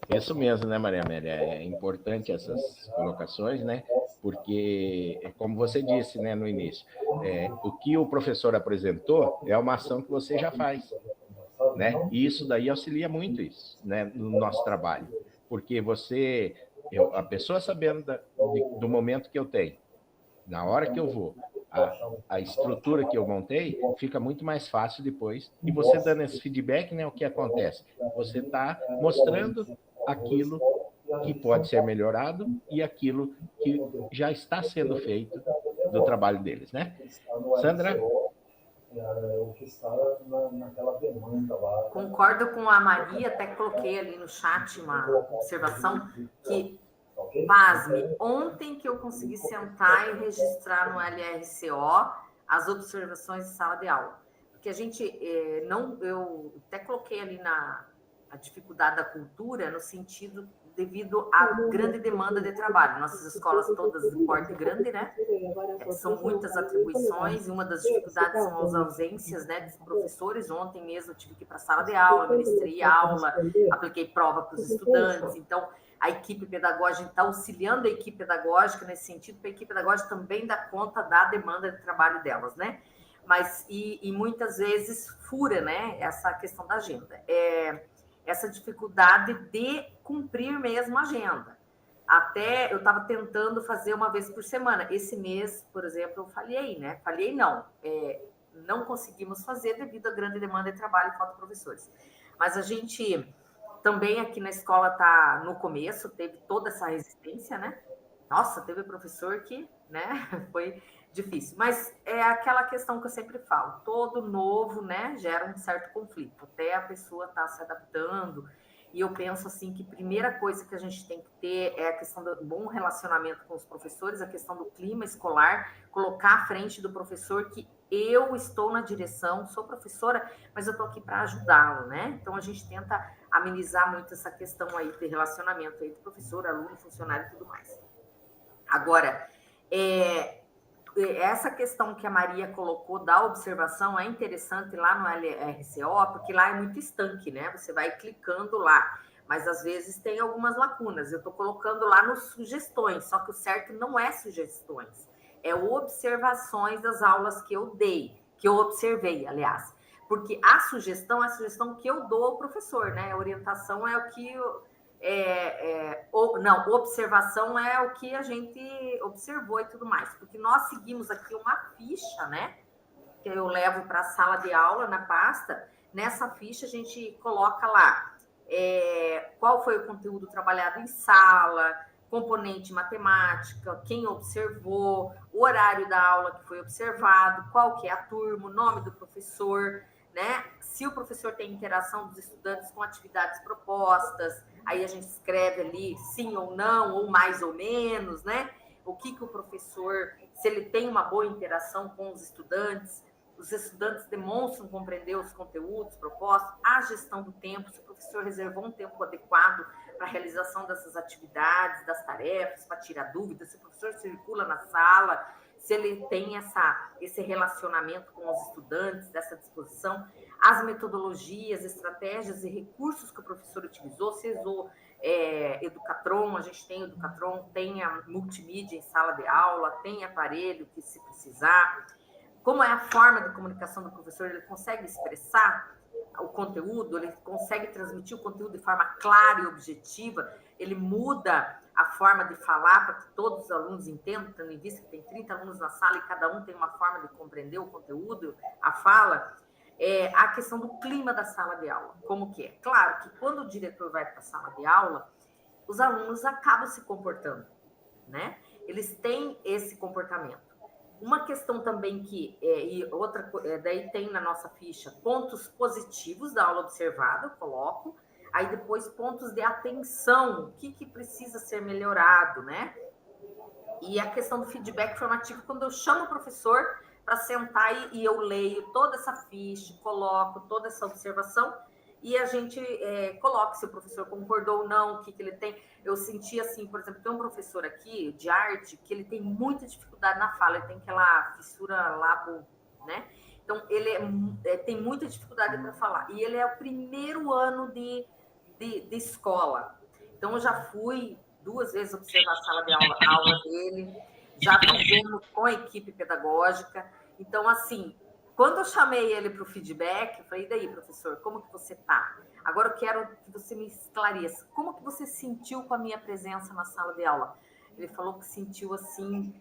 Isso mesmo, né, Maria Amélia? É importante essas colocações, né? Porque, como você disse, né, no início, o que o professor apresentou é uma ação que você já faz, né? E isso daí auxilia muito isso, né, no nosso trabalho. Porque a pessoa sabendo do momento que eu tenho, na hora que eu vou, a estrutura que eu montei, fica muito mais fácil depois. E você dando esse feedback, né, o que acontece? Você está mostrando aquilo que pode ser melhorado e aquilo que já está sendo feito do trabalho deles, né? Sandra? O que está naquela demanda lá. Concordo com a Maria, até coloquei ali no chat uma observação que, pasme, ontem que eu consegui sentar e registrar no LRCO as observações de sala de aula. Porque a gente eu até coloquei ali a dificuldade da cultura no sentido devido à grande demanda de trabalho. Nossas escolas todas de porte grande, né? São muitas atribuições e uma das dificuldades são as ausências, né, dos professores. Ontem mesmo eu tive que ir para a sala de aula, ministrei aula, apliquei prova para os estudantes. Então, a equipe pedagógica está auxiliando a equipe pedagógica nesse sentido, para a equipe pedagógica também dar conta da demanda de trabalho delas, né? mas e muitas vezes fura, né, essa questão da agenda. Essa dificuldade de cumprir mesmo a agenda. Até eu estava tentando fazer uma vez por semana. Esse mês, por exemplo, eu falhei, né? Falhei não. Não conseguimos fazer devido à grande demanda de trabalho e falta de professores. Mas a gente também aqui na escola está no começo, teve toda essa resistência, né? Nossa, teve professor que, né, foi difícil. Mas é aquela questão que eu sempre falo, todo novo, né, gera um certo conflito, até a pessoa estar se adaptando. E eu penso assim que a primeira coisa que a gente tem que ter é a questão do bom relacionamento com os professores, a questão do clima escolar, colocar à frente do professor que eu estou na direção, sou professora, mas eu estou aqui para ajudá-lo, né? Então a gente tenta amenizar muito essa questão aí de relacionamento entre professor, aluno, funcionário e tudo mais. Agora, essa questão que a Maria colocou da observação é interessante lá no LRCO, porque lá é muito estanque, né? Você vai clicando lá, mas às vezes tem algumas lacunas. Eu estou colocando lá nos sugestões, só que o certo não é sugestões, é observações das aulas que eu dei, que eu observei, aliás. Porque a sugestão é a sugestão que eu dou ao professor, né? A orientação é o que... observação é o que a gente observou e tudo mais, porque nós seguimos aqui uma ficha, né, que eu levo para a sala de aula na pasta. Nessa ficha a gente coloca lá qual foi o conteúdo trabalhado em sala, componente matemática, quem observou, o horário da aula que foi observado, qual que é a turma, o nome do professor, né? Se o professor tem interação dos estudantes com atividades propostas, aí a gente escreve ali sim ou não, ou mais ou menos, né? O que o professor, se ele tem uma boa interação com os estudantes demonstram compreender os conteúdos propostos, a gestão do tempo, se o professor reservou um tempo adequado para a realização dessas atividades, das tarefas, para tirar dúvidas, se o professor circula na sala, se ele tem esse relacionamento com os estudantes, dessa disposição, as metodologias, estratégias e recursos que o professor utilizou, se usou Educatron, a gente tem Educatron, tem a multimídia em sala de aula, tem aparelho que se precisar. Como é a forma de comunicação do professor, ele consegue expressar o conteúdo, ele consegue transmitir o conteúdo de forma clara e objetiva, ele muda a forma de falar para que todos os alunos entendam, tendo em vista que tem 30 alunos na sala e cada um tem uma forma de compreender o conteúdo, a fala. A questão do clima da sala de aula, como que é? Claro que quando o diretor vai para a sala de aula, os alunos acabam se comportando, né? Eles têm esse comportamento. Uma questão também daí tem na nossa ficha pontos positivos da aula observada, eu coloco, aí depois pontos de atenção, o que precisa ser melhorado, né? E a questão do feedback formativo, quando eu chamo o professor para sentar e eu leio toda essa ficha, coloco toda essa observação e a gente coloca se o professor concordou ou não, o que ele tem. Eu senti assim, por exemplo, tem um professor aqui de arte que ele tem muita dificuldade na fala, ele tem aquela fissura lábio, né? Então, ele tem muita dificuldade para falar. E ele é o primeiro ano de escola. Então, eu já fui 2 vezes observar a sala de aula dele, já fizemos com a equipe pedagógica. Então, assim, quando eu chamei ele para o feedback, eu falei, e daí, professor, como que você está? Agora eu quero que você me esclareça. Como que você sentiu com a minha presença na sala de aula? Ele falou que sentiu, assim,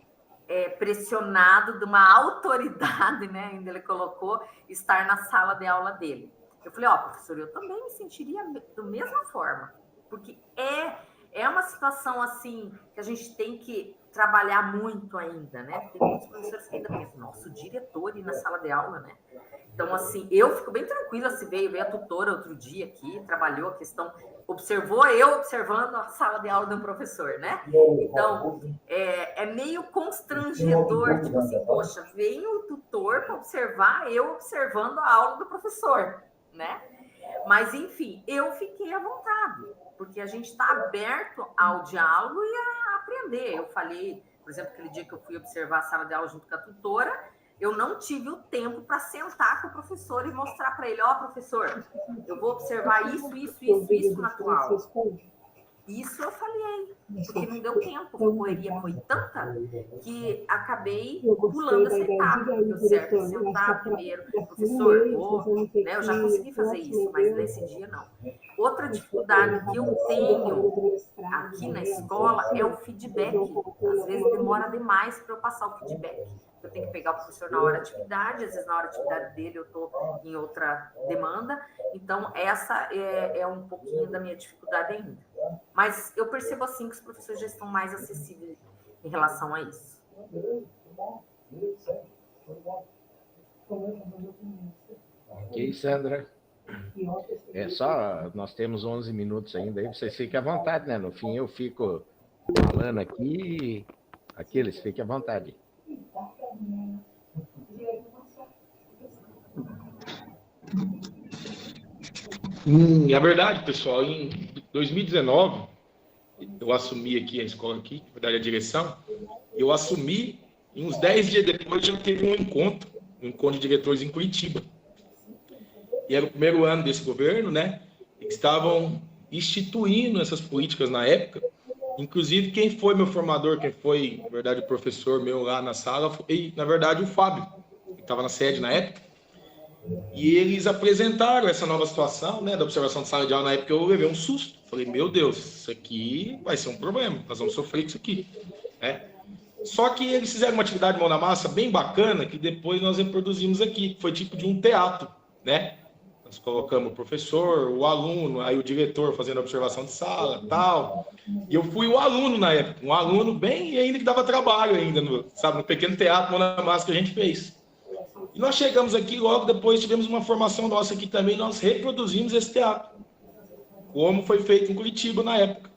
pressionado de uma autoridade, né? Ainda ele colocou, estar na sala de aula dele. Eu falei, professor, eu também me sentiria da mesma forma. Porque é uma situação, assim, que a gente tem que trabalhar muito ainda, né? Tem muitos professores que ainda pensam, nossa, o diretor ir na sala de aula, né? Então, assim, eu fico bem tranquila se veio a tutora outro dia aqui, trabalhou a questão, observou eu observando a sala de aula de um professor, né? Então, é meio constrangedor, tipo assim, poxa, vem o tutor para observar eu observando a aula do professor, né? Mas, enfim, eu fiquei à vontade, porque a gente está aberto ao diálogo e a aprender. Eu falei, por exemplo, aquele dia que eu fui observar a sala de aula junto com a tutora, eu não tive o tempo para sentar com o professor e mostrar para ele, professor, eu vou observar isso na tua aula. Isso eu falhei, porque não deu tempo, a correria foi tanta que acabei pulando essa etapa. Deu certo sentar primeiro, professor, né, eu já consegui fazer isso, mas nesse dia não. Outra dificuldade que eu tenho aqui na escola é o feedback. Às vezes demora demais para eu passar o feedback. Eu tenho que pegar o professor na hora de atividade, às vezes na hora de atividade dele eu estou em outra demanda. Então, essa é um pouquinho da minha dificuldade ainda. Mas eu percebo assim que os professores já estão mais acessíveis em relação a isso. Ok, Sandra. Nós temos 11 minutos ainda, aí vocês fiquem à vontade, né? No fim eu fico falando aqui, eles fiquem à vontade. É verdade, pessoal, em 2019, eu assumi aqui a escola aqui, na verdade a direção, eu assumi e uns 10 dias depois já teve um encontro de diretores em Curitiba. E era o primeiro ano desse governo, né? E que estavam instituindo essas políticas na época. Inclusive, quem foi meu formador, quem foi, na verdade, o professor meu lá na sala, foi, na verdade, o Fábio, que estava na sede na época. E eles apresentaram essa nova situação, né, da observação de sala de aula. Na época eu levei um susto. Falei, meu Deus, isso aqui vai ser um problema, nós vamos sofrer com isso aqui, né? Só que eles fizeram uma atividade mão na massa bem bacana, que depois nós reproduzimos aqui, que foi tipo de um teatro, né? Nós colocamos o professor, o aluno, aí o diretor fazendo a observação de sala, tal. E eu fui o aluno na época, um aluno bem ainda que dava trabalho ainda, no pequeno teatro mão na massa que a gente fez. E nós chegamos aqui, logo depois tivemos uma formação nossa aqui também, nós reproduzimos esse teatro, como foi feito em Curitiba na época.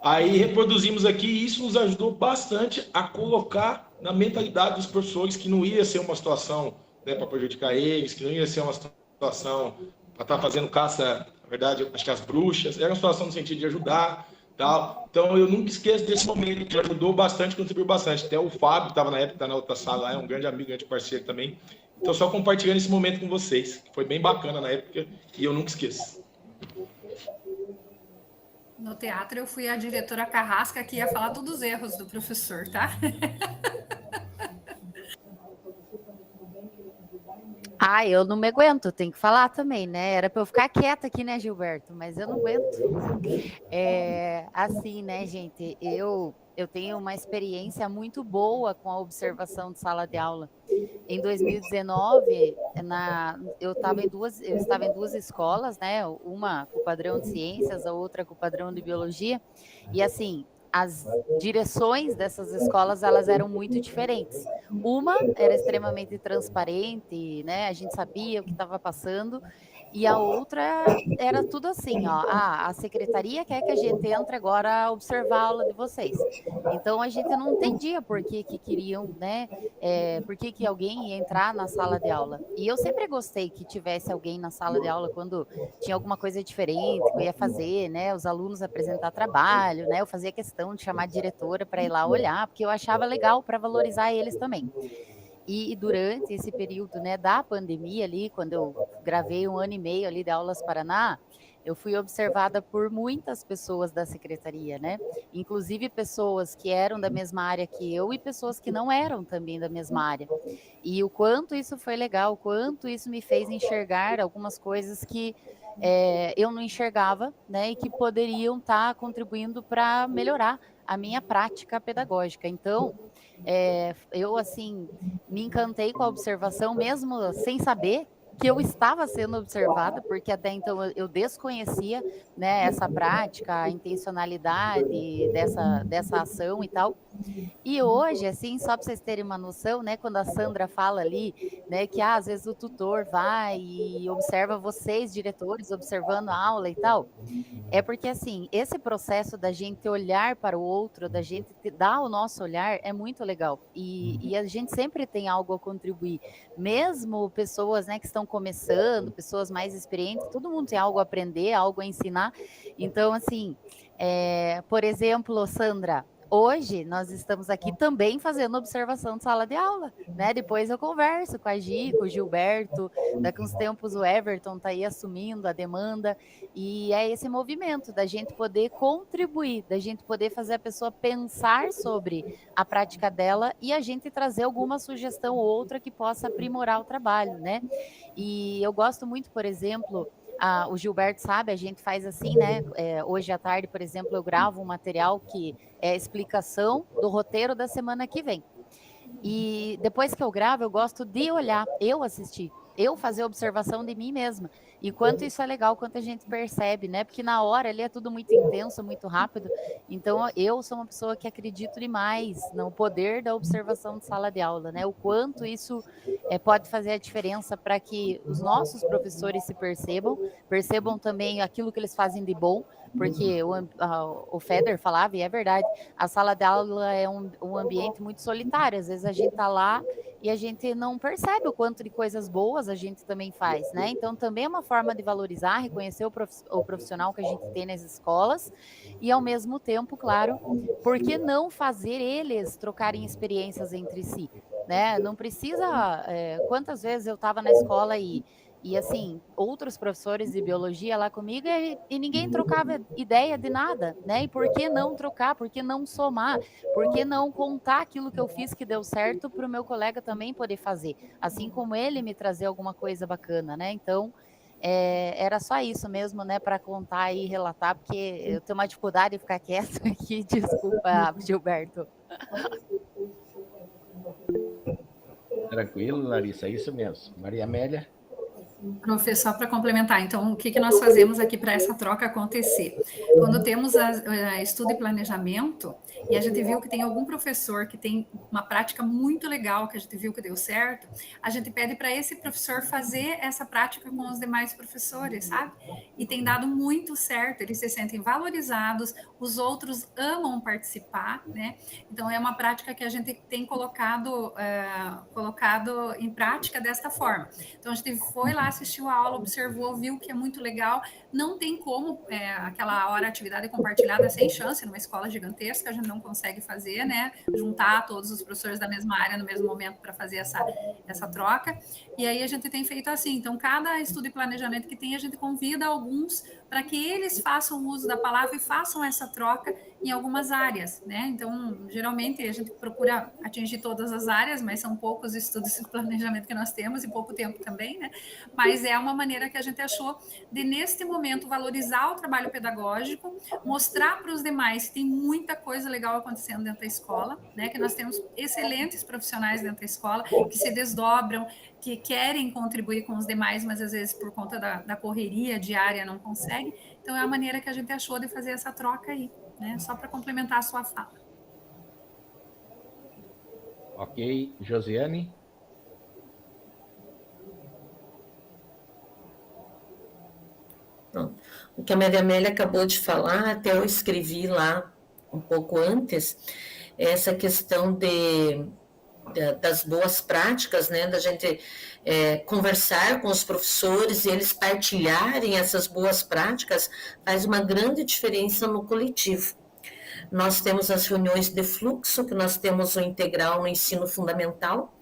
Aí reproduzimos aqui e isso nos ajudou bastante a colocar na mentalidade dos professores que não ia ser uma situação, né, para prejudicar eles, que não ia ser uma situação para estar fazendo caça, na verdade, acho que as bruxas, era uma situação no sentido de ajudar, tal. Então eu nunca esqueço desse momento, que ajudou bastante, contribuiu bastante. Até o Fábio estava na época, está na outra sala, é um grande amigo, grande parceiro também. Então só compartilhando esse momento com vocês, que foi bem bacana na época e eu nunca esqueço. No teatro eu fui a diretora carrasca que ia falar todos os erros do professor, tá? Eu não me aguento, tem que falar também, né? Era para eu ficar quieta aqui, né, Gilberto? Mas eu não aguento. Assim, né, gente? Eu tenho uma experiência muito boa com a observação de sala de aula. Em 2019, eu estava em duas escolas, né? Uma com o padrão de ciências, a outra com o padrão de biologia. E assim, as direções dessas escolas, elas eram muito diferentes. Uma era extremamente transparente, né? A gente sabia o que estava passando. E a outra era tudo assim, ó. A secretaria quer que a gente entre agora a observar a aula de vocês. Então, a gente não entendia por que queriam, né? Por que alguém ia entrar na sala de aula. E eu sempre gostei que tivesse alguém na sala de aula quando tinha alguma coisa diferente que eu ia fazer, né? Os alunos apresentar trabalho, né? Eu fazia questão de chamar a diretora para ir lá olhar, porque eu achava legal para valorizar eles também. E durante esse período, né, da pandemia ali, quando eu gravei 1 ano e meio ali de Aulas Paraná, eu fui observada por muitas pessoas da secretaria, né? Inclusive pessoas que eram da mesma área que eu e pessoas que não eram também da mesma área. E o quanto isso foi legal, o quanto isso me fez enxergar algumas coisas que eu não enxergava, né? E que poderiam estar contribuindo para melhorar a minha prática pedagógica. Então, eu, assim, me encantei com a observação, mesmo sem saber que eu estava sendo observada, porque até então eu desconhecia, né, essa prática, a intencionalidade dessa ação e tal. E hoje, assim, só para vocês terem uma noção, né, quando a Sandra fala ali, né, que às vezes o tutor vai e observa vocês, diretores, observando a aula e tal, é porque, assim, esse processo da gente olhar para o outro, da gente dar o nosso olhar, é muito legal. E a gente sempre tem algo a contribuir. Mesmo pessoas, né, que estão começando, pessoas mais experientes, todo mundo tem algo a aprender, algo a ensinar. Então, assim, por exemplo, Sandra, hoje nós estamos aqui também fazendo observação de sala de aula, né? Depois eu converso com a Gi, com o Gilberto, daqui uns tempos o Everton está aí assumindo a demanda, e é esse movimento da gente poder contribuir, da gente poder fazer a pessoa pensar sobre a prática dela e a gente trazer alguma sugestão ou outra que possa aprimorar o trabalho, né? E eu gosto muito, por exemplo, o Gilberto sabe, a gente faz assim, né? Hoje à tarde, por exemplo, eu gravo um material que é a explicação do roteiro da semana que vem. E depois que eu gravo, eu gosto de olhar, eu assistir, eu fazer observação de mim mesma. E quanto isso é legal, quanto a gente percebe, né? Porque na hora ali é tudo muito intenso, muito rápido. Então, eu sou uma pessoa que acredito demais no poder da observação de sala de aula, né? O quanto isso pode fazer a diferença para que os nossos professores se percebam também aquilo que eles fazem de bom, porque o Feder falava, e é verdade, a sala de aula é um ambiente muito solitário, às vezes a gente está lá e a gente não percebe o quanto de coisas boas a gente também faz, né? Então, também é uma forma de valorizar, reconhecer o profissional que a gente tem nas escolas e, ao mesmo tempo, claro, por que não fazer eles trocarem experiências entre si, né? Não precisa... quantas vezes eu estava na escola e assim, outros professores de biologia lá comigo e ninguém trocava ideia de nada, né? E por que não trocar? Por que não somar? Por que não contar aquilo que eu fiz que deu certo para o meu colega também poder fazer? Assim como ele me trazer alguma coisa bacana, né? Então, era só isso mesmo, né? Para contar e relatar, porque eu tenho uma dificuldade de ficar quieto aqui. Desculpa, Gilberto. Tranquilo, Larissa, é isso mesmo. Maria Amélia? Professor, para complementar, então, o que nós fazemos aqui para essa troca acontecer? Quando temos estudo e planejamento, e a gente viu que tem algum professor que tem uma prática muito legal, que a gente viu que deu certo, a gente pede para esse professor fazer essa prática com os demais professores, sabe? E tem dado muito certo, eles se sentem valorizados, os outros amam participar, né? Então, é uma prática que a gente tem colocado em prática desta forma. Então, a gente foi lá, assistiu a aula, observou, viu que é muito legal. Não tem como, aquela hora atividade compartilhada sem chance, numa escola gigantesca, a gente não consegue fazer, né? Juntar todos os professores da mesma área no mesmo momento para fazer essa troca. E aí a gente tem feito assim. Então, cada estudo e planejamento que tem, a gente convida alguns para que eles façam uso da palavra e façam essa troca em algumas áreas, né? Então, geralmente, a gente procura atingir todas as áreas, mas são poucos estudos e planejamento que nós temos e pouco tempo também, né? Mas é uma maneira que a gente achou de, neste momento, valorizar o trabalho pedagógico, mostrar para os demais que tem muita coisa legal acontecendo dentro da escola, né? Que nós temos excelentes profissionais dentro da escola, que se desdobram, que querem contribuir com os demais, mas às vezes por conta da correria diária não consegue. Então é a maneira que a gente achou de fazer essa troca aí, né? Só para complementar a sua fala. Ok. Josiane? Pronto. O que a Maria Amélia acabou de falar, até eu escrevi lá um pouco antes, essa questão das boas práticas, né, da gente conversar com os professores e eles partilharem essas boas práticas, faz uma grande diferença no coletivo. Nós temos as reuniões de fluxo, que nós temos o integral no ensino fundamental,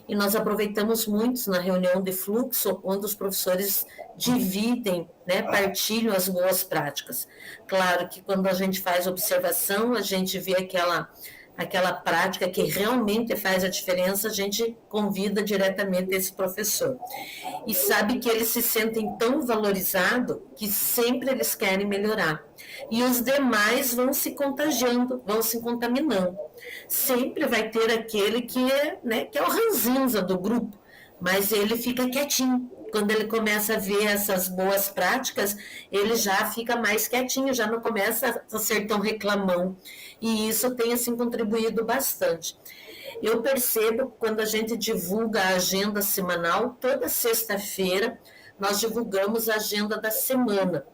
e nós aproveitamos muito na reunião de fluxo, onde os professores dividem, né, partilham as boas práticas. Claro que quando a gente faz observação, a gente vê aquela prática que realmente faz a diferença, a gente convida diretamente esse professor. E sabe que eles se sentem tão valorizados que sempre eles querem melhorar. E os demais vão se contagiando, vão se contaminando. Sempre vai ter aquele que é o ranzinza do grupo, mas ele fica quietinho. Quando ele começa a ver essas boas práticas, ele já fica mais quietinho, já não começa a ser tão reclamão. E isso tem, assim, contribuído bastante. Eu percebo que quando a gente divulga a agenda semanal, toda sexta-feira nós divulgamos a agenda da semana.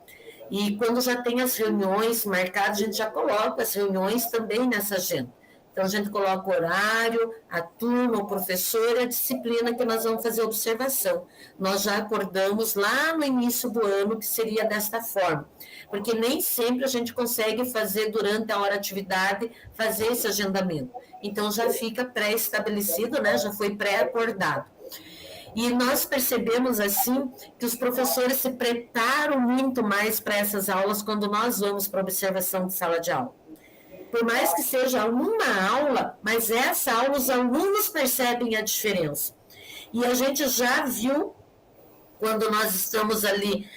E quando já tem as reuniões marcadas, a gente já coloca as reuniões também nessa agenda. Então, a gente coloca o horário, a turma, o professor e a disciplina que nós vamos fazer observação. Nós já acordamos lá no início do ano que seria desta forma, porque nem sempre a gente consegue fazer durante a hora de atividade, fazer esse agendamento. Então, já fica pré-estabelecido, né? Já foi pré-acordado. E nós percebemos, assim, que os professores se preparam muito mais para essas aulas quando nós vamos para a observação de sala de aula. Por mais que seja uma aula, mas essa aula os alunos percebem a diferença. E a gente já viu, quando nós estamos ali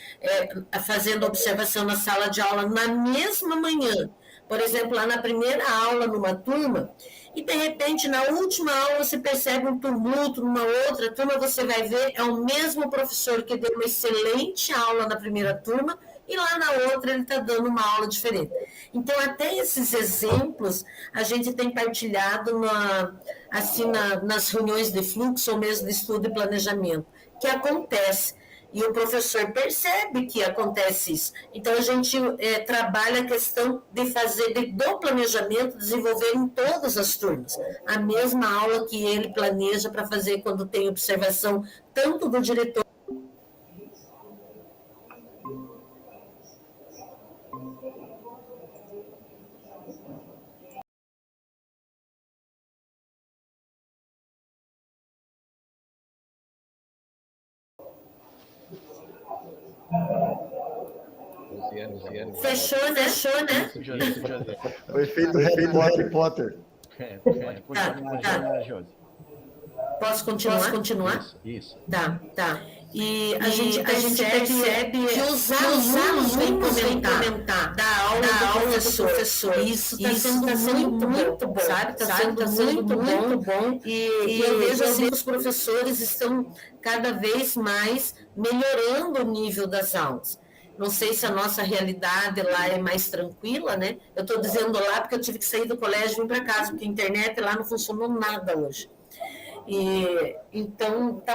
fazendo observação na sala de aula na mesma manhã, por exemplo, lá na primeira aula numa turma, e de repente na última aula você percebe um tumulto, numa outra turma você vai ver, é o mesmo professor que deu uma excelente aula na primeira turma, e lá na outra ele está dando uma aula diferente. Então, até esses exemplos a gente tem partilhado nas reuniões de fluxo ou mesmo de estudo e planejamento, que acontece. E o professor percebe que acontece isso. Então, a gente trabalha a questão de fazer do planejamento, desenvolver em todas as turmas. A mesma aula que ele planeja para fazer quando tem observação, tanto do diretor. Fechou, né? Foi feito Harry Potter. Posso continuar? Isso. Tá. E a gente percebe que os alunos vêm comentar da aula do professor. Isso está sendo muito bom, sabe? Está sendo muito bom. E eu vejo assim que os professores estão cada vez mais melhorando o nível das aulas. Não sei se a nossa realidade lá é mais tranquila, né? Eu estou dizendo lá porque eu tive que sair do colégio e vir para casa, porque a internet lá não funcionou nada hoje. E, então, é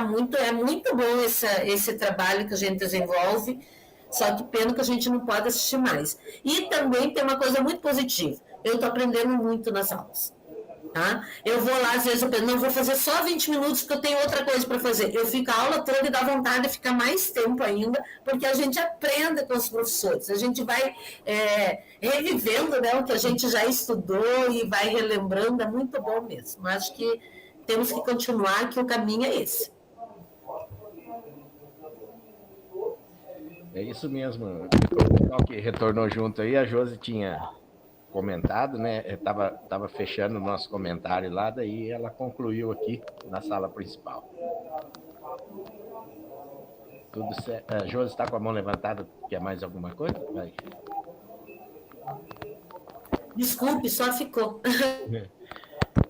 muito bom esse trabalho que a gente desenvolve, só que pena que a gente não pode assistir mais. E também tem uma coisa muito positiva, eu estou aprendendo muito nas aulas. Tá? Eu vou lá, às vezes eu penso, não, vou fazer só 20 minutos porque eu tenho outra coisa para fazer. Eu fico a aula toda e dá vontade de ficar mais tempo ainda, porque a gente aprende com os professores, a gente vai revivendo, né, o que a gente já estudou e vai relembrando, é muito bom mesmo. Acho que temos que continuar, que o caminho é esse. É isso mesmo. O pessoal que retornou junto aí, a Josi tinha comentado, né? Tava fechando o nosso comentário lá, daí ela concluiu aqui na sala principal. Tudo certo. A Josi está com a mão levantada, quer mais alguma coisa? Vai. Desculpe, só ficou.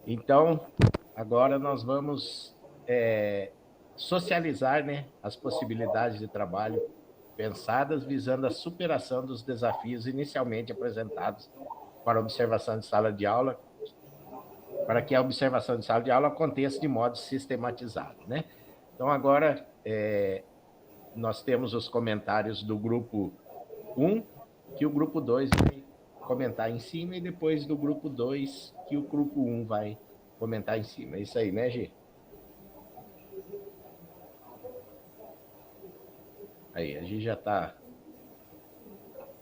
Então, agora nós vamos socializar, né, as possibilidades de trabalho pensadas visando a superação dos desafios inicialmente apresentados para a observação de sala de aula, para que a observação de sala de aula aconteça de modo sistematizado, né? Então, agora, nós temos os comentários do grupo 1, que o grupo 2 vai comentar em cima, e depois do grupo 2, que o grupo 1 vai comentar em cima. É isso aí, né, Gi? Aí, a Gi já está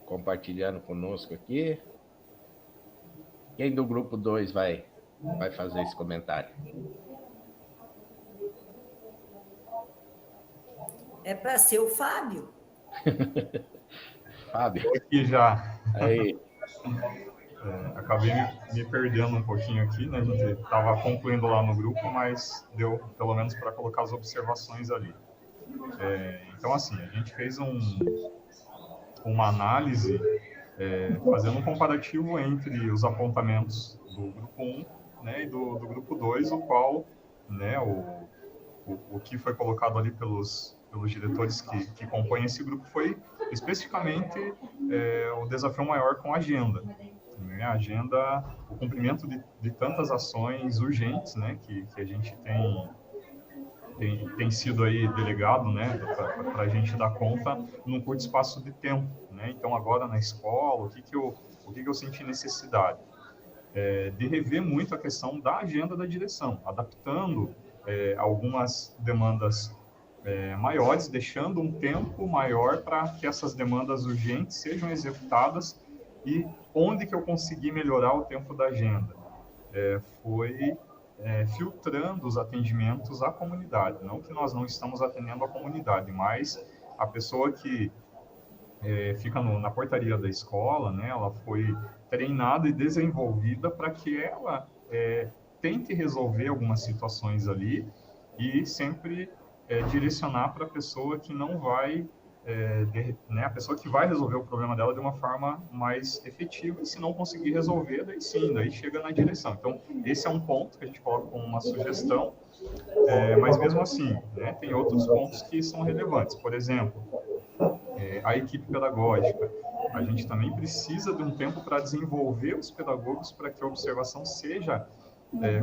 compartilhando conosco aqui. Quem do grupo 2 vai fazer esse comentário? É para ser o Fábio. Fábio. Aqui já. Aí. Acabei me perdendo um pouquinho aqui, né? A gente estava concluindo lá no grupo, mas deu pelo menos para colocar as observações ali. Então, assim, a gente fez uma análise fazendo um comparativo entre os apontamentos do grupo 1, né, e do grupo 2, o qual, né, o que foi colocado ali pelos diretores que compõem esse grupo foi especificamente o desafio maior com a agenda. Né? A agenda, o cumprimento de tantas ações urgentes, né, que a gente tem sido aí delegado, né, para a gente dar conta num curto espaço de tempo, né? Então agora na escola, o que eu senti necessidade? de rever muito a questão da agenda da direção, adaptando algumas demandas maiores, deixando um tempo maior para que essas demandas urgentes sejam executadas e onde que eu consegui melhorar o tempo da agenda. Foi filtrando os atendimentos à comunidade, não que nós não estamos atendendo a comunidade, mas a pessoa que fica na portaria da escola, né, ela foi treinada e desenvolvida para que ela tente resolver algumas situações ali e sempre direcionar para a pessoa que não vai, a pessoa que vai resolver o problema dela de uma forma mais efetiva, e se não conseguir resolver, daí sim, daí chega na direção. Então, esse é um ponto que a gente coloca como uma sugestão, mas mesmo assim, né, tem outros pontos que são relevantes. Por exemplo, a equipe pedagógica. A gente também precisa de um tempo para desenvolver os pedagogos para que a observação seja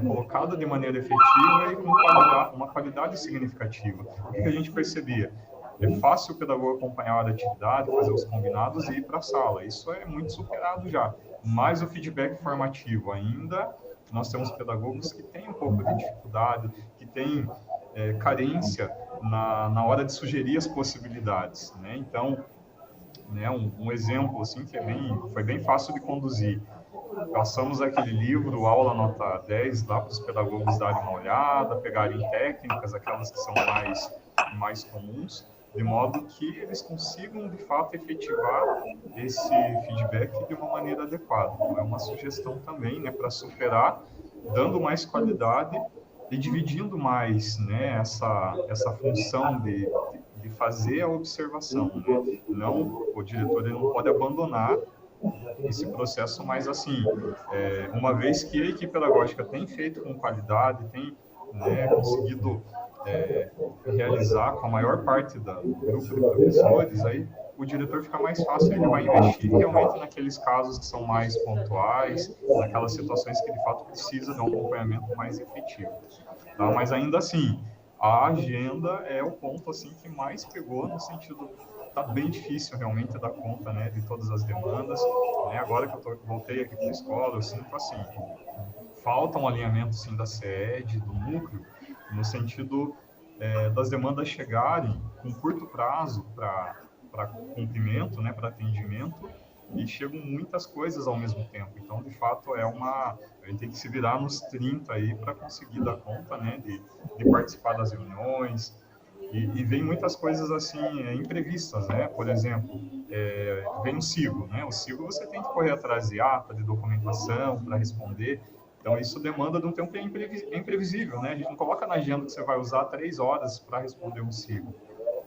colocada de maneira efetiva e com uma qualidade significativa. O que a gente percebia? É fácil o pedagogo acompanhar a hora de atividade, fazer os combinados e ir para a sala. Isso é muito superado já. Mas o feedback formativo ainda, nós temos pedagogos que têm um pouco de dificuldade, que têm carência na hora de sugerir as possibilidades, né? Então, né, um exemplo assim que foi bem fácil de conduzir. Passamos aquele livro, aula nota 10, lá para os pedagogos darem uma olhada, pegarem técnicas, aquelas que são mais comuns, de modo que eles consigam, de fato, efetivar esse feedback de uma maneira adequada. Então, é uma sugestão também, né, para superar, dando mais qualidade e dividindo mais, né, essa função de fazer a observação, né? Não, o diretor ele não pode abandonar esse processo, mas assim, uma vez que a equipe pedagógica tem feito com qualidade, tem, né, conseguido realizar com a maior parte do grupo de professores, aí o diretor fica mais fácil, ele vai investir realmente naqueles casos que são mais pontuais, naquelas situações que de fato precisa de um acompanhamento mais efetivo. Tá? Mas ainda assim, a agenda é o ponto assim que mais pegou, no sentido, tá bem difícil realmente dar conta, né, de todas as demandas, né? Agora que eu voltei aqui para a escola, eu sinto assim, falta um alinhamento assim da sede, do núcleo, no sentido das demandas chegarem com curto prazo para cumprimento, né, para atendimento, e chegam muitas coisas ao mesmo tempo. Então, de fato, a gente tem que se virar nos 30 aí para conseguir dar conta, né, de participar das reuniões, e vem muitas coisas assim imprevistas, né? Por exemplo, vem o SIGO, né? O SIGO você tem que correr atrás de ata, de documentação para responder. Então, isso demanda de um tempo imprevisível, né? A gente não coloca na agenda que você vai usar 3 horas para responder um SIGO,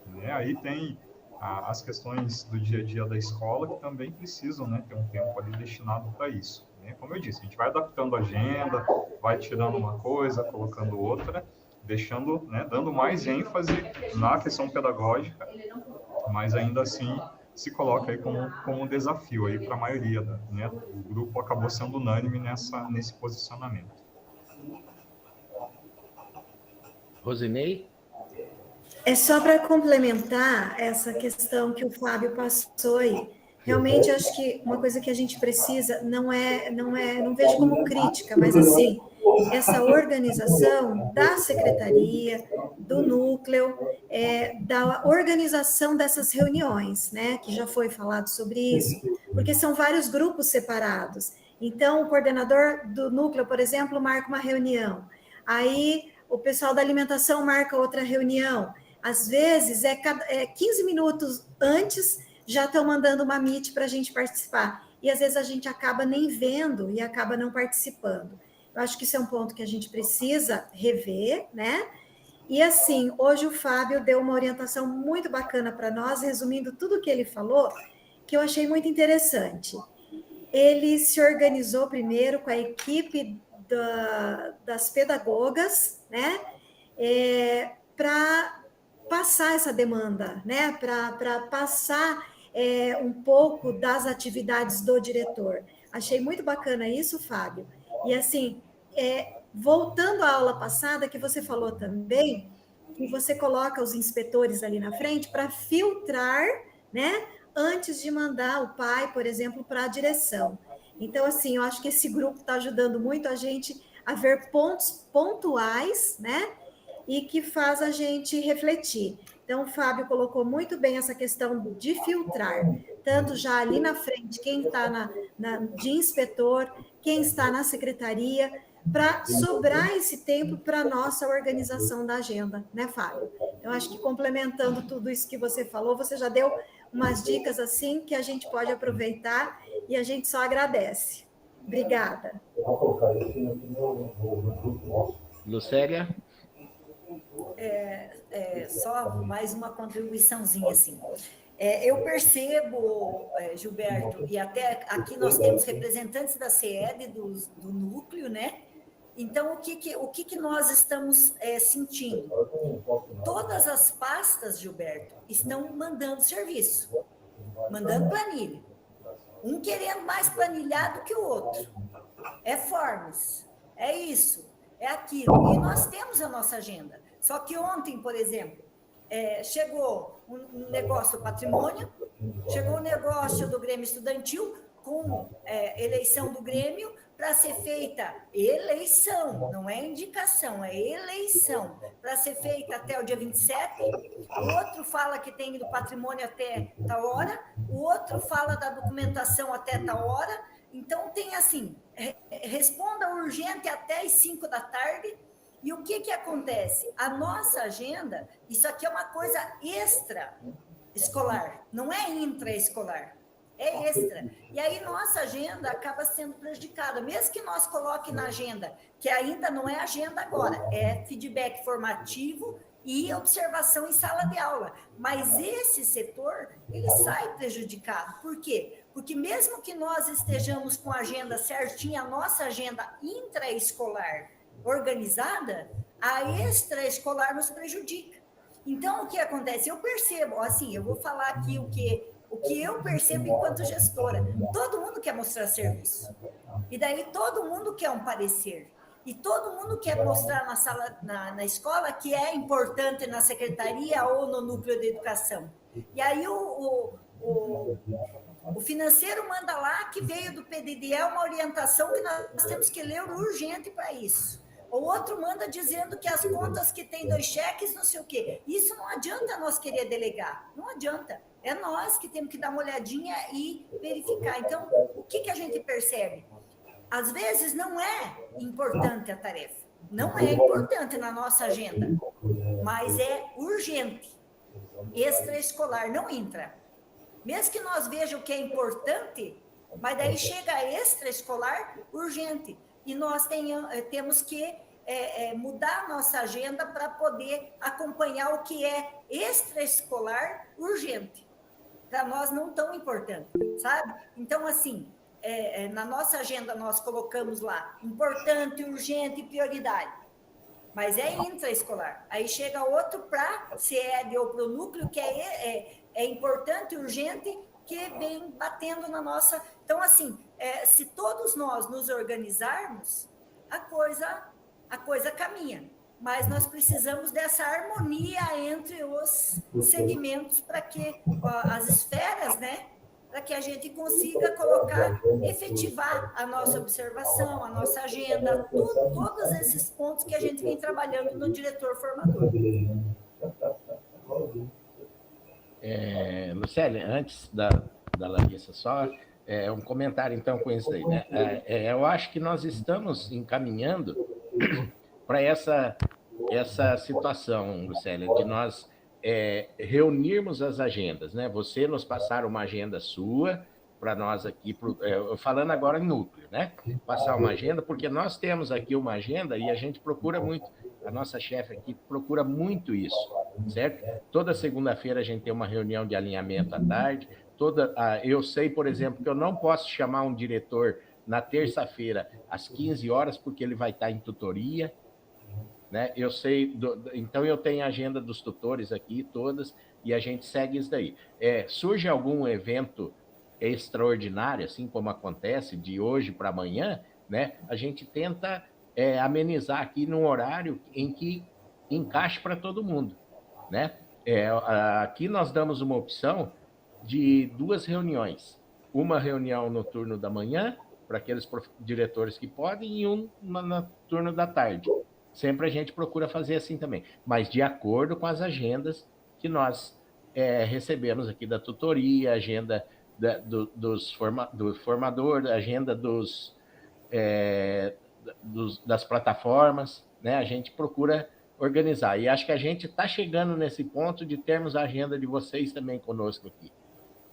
né? Aí tem as questões do dia a dia da escola que também precisam, né, ter um tempo ali destinado para isso, né? Como eu disse, a gente vai adaptando a agenda, vai tirando uma coisa, colocando outra, deixando, né, dando mais ênfase na questão pedagógica, mas ainda assim se coloca aí como um desafio aí para a maioria, né? O grupo acabou sendo unânime nesse posicionamento. Rosinei? É só para complementar essa questão que o Fábio passou aí. Realmente, acho que uma coisa que a gente precisa não vejo como crítica, mas assim, essa organização da secretaria, do núcleo, da organização dessas reuniões, né? Que já foi falado sobre isso, porque são vários grupos separados. Então, o coordenador do núcleo, por exemplo, marca uma reunião. Aí, o pessoal da alimentação marca outra reunião. Às vezes, 15 minutos antes, já estão mandando uma meet para a gente participar. E, às vezes, a gente acaba nem vendo e acaba não participando. Eu acho que isso é um ponto que a gente precisa rever, né? E, assim, hoje o Fábio deu uma orientação muito bacana para nós, resumindo tudo o que ele falou, que eu achei muito interessante. Ele se organizou primeiro com a equipe das pedagogas, né? Para passar essa demanda, né? Para passar um pouco das atividades do diretor. Achei muito bacana isso, Fábio. E assim, voltando à aula passada, que você falou também, que você coloca os inspetores ali na frente para filtrar, né? Antes de mandar o pai, por exemplo, para a direção. Então, assim, eu acho que esse grupo está ajudando muito a gente a ver pontos pontuais, né? E que faz a gente refletir. Então, o Fábio colocou muito bem essa questão de filtrar, tanto já ali na frente, quem está de inspetor, quem está na secretaria, para sobrar esse tempo para a nossa organização da agenda, né, Fábio? Eu acho que complementando tudo isso que você falou, você já deu umas dicas assim que a gente pode aproveitar e a gente só agradece. Obrigada. Lucélia? Só mais uma contribuiçãozinha, assim. Eu percebo, Gilberto, e até aqui nós temos representantes da CED, do núcleo, né? Então, o que nós estamos sentindo? Todas as pastas, Gilberto, estão mandando serviço, mandando planilha. Um querendo mais planilhado que o outro. É formas, é isso, é aquilo. E nós temos a nossa agenda. Só que ontem, por exemplo, chegou um negócio do patrimônio, chegou um negócio do Grêmio Estudantil com eleição do Grêmio para ser feita eleição, não é indicação, é eleição, para ser feita até o dia 27. O outro fala que tem do patrimônio até tal hora, o outro fala da documentação até tal hora. Então, tem assim, responda urgente até as 5 da tarde. E o que acontece? A nossa agenda, isso aqui é uma coisa extra-escolar, não é intraescolar, é extra. E aí nossa agenda acaba sendo prejudicada, mesmo que nós coloque na agenda, que ainda não é agenda agora, é feedback formativo e observação em sala de aula. Mas esse setor, ele sai prejudicado. Por quê? Porque mesmo que nós estejamos com a agenda certinha, a nossa agenda intraescolar organizada, a extraescolar nos prejudica. Então, o que acontece? Eu percebo, assim, eu vou falar aqui o que eu percebo enquanto gestora. Todo mundo quer mostrar serviço. E daí todo mundo quer um parecer. E todo mundo quer mostrar na sala, na escola, que é importante na secretaria ou no núcleo de educação. E aí o financeiro manda lá que veio do PDD, uma orientação que nós temos que ler urgente para isso. O outro manda dizendo que as contas que tem 2 cheques, não sei o quê. Isso não adianta nós querer delegar. Não adianta. É nós que temos que dar uma olhadinha e verificar. Então, o que a gente percebe? Às vezes não é importante a tarefa. Não é importante na nossa agenda. Mas é urgente. Extraescolar, não intra. Mesmo que nós vejamos que é importante, mas daí chega extraescolar urgente. E nós temos que mudar a nossa agenda para poder acompanhar o que é extraescolar urgente. Para nós não tão importante, sabe? Então, assim, na nossa agenda nós colocamos lá importante, urgente e prioridade. Mas é intraescolar. Aí chega outro para CED ou para o núcleo que é importante, urgente, que vem batendo na nossa... Então, assim, se todos nós nos organizarmos, a coisa caminha. Mas nós precisamos dessa harmonia entre os segmentos para que as esferas, né? Para que a gente consiga efetivar a nossa observação, a nossa agenda, todos esses pontos que a gente vem trabalhando no diretor formador. Lucélia, antes da Larissa, só um comentário então com isso aí, né? Eu acho que nós estamos encaminhando para essa situação, Lucélia, de nós reunirmos as agendas, né? Você nos passar uma agenda sua para nós aqui, falando agora em núcleo, né? Passar uma agenda, porque nós temos aqui uma agenda e a gente procura muito, a nossa chefe aqui procura muito isso, certo? Toda segunda-feira a gente tem uma reunião de alinhamento à tarde, eu sei, por exemplo, que eu não posso chamar um diretor na terça-feira às 15 horas, porque ele vai estar em tutoria, né? Eu sei, então eu tenho a agenda dos tutores aqui, todas, e a gente segue isso daí. Surge algum evento extraordinário, assim como acontece de hoje para amanhã, né? A gente tenta amenizar aqui num horário em que encaixe para todo mundo, né? Aqui nós damos uma opção de 2 reuniões, uma reunião no turno da manhã para aqueles diretores que podem e um no turno da tarde. Sempre a gente procura fazer assim também, mas de acordo com as agendas que nós recebemos aqui da tutoria, agenda do formador, agenda das plataformas, né? A gente procura organizar. E acho que a gente está chegando nesse ponto de termos a agenda de vocês também conosco aqui,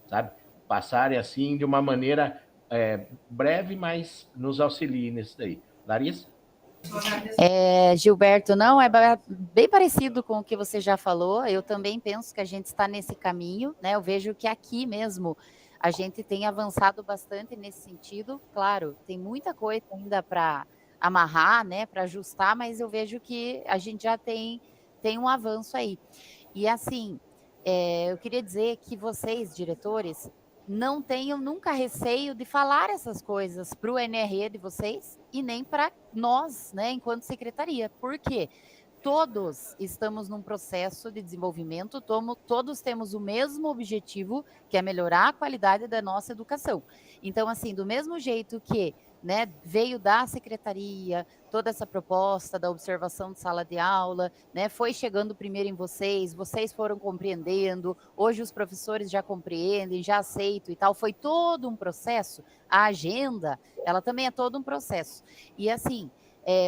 sabe? Passarem assim de uma maneira breve, mas nos auxiliem nisso daí. Larissa? Gilberto, não, é bem parecido com o que você já falou. Eu também penso que a gente está nesse caminho, né? Eu vejo que aqui mesmo a gente tem avançado bastante nesse sentido. Claro, tem muita coisa ainda para amarrar, né? Para ajustar, mas eu vejo que a gente já tem um avanço aí. E assim, eu queria dizer que vocês, diretores, não tenham nunca receio de falar essas coisas para o NRE de vocês e nem para nós, né, enquanto secretaria. Por quê? Todos estamos num processo de desenvolvimento, todos temos o mesmo objetivo, que é melhorar a qualidade da nossa educação. Então, assim, do mesmo jeito que, né, veio da secretaria toda essa proposta da observação de sala de aula, né, foi chegando primeiro em vocês foram compreendendo, hoje os professores já compreendem, já aceitam e tal, foi todo um processo. A agenda, ela também é todo um processo. E assim,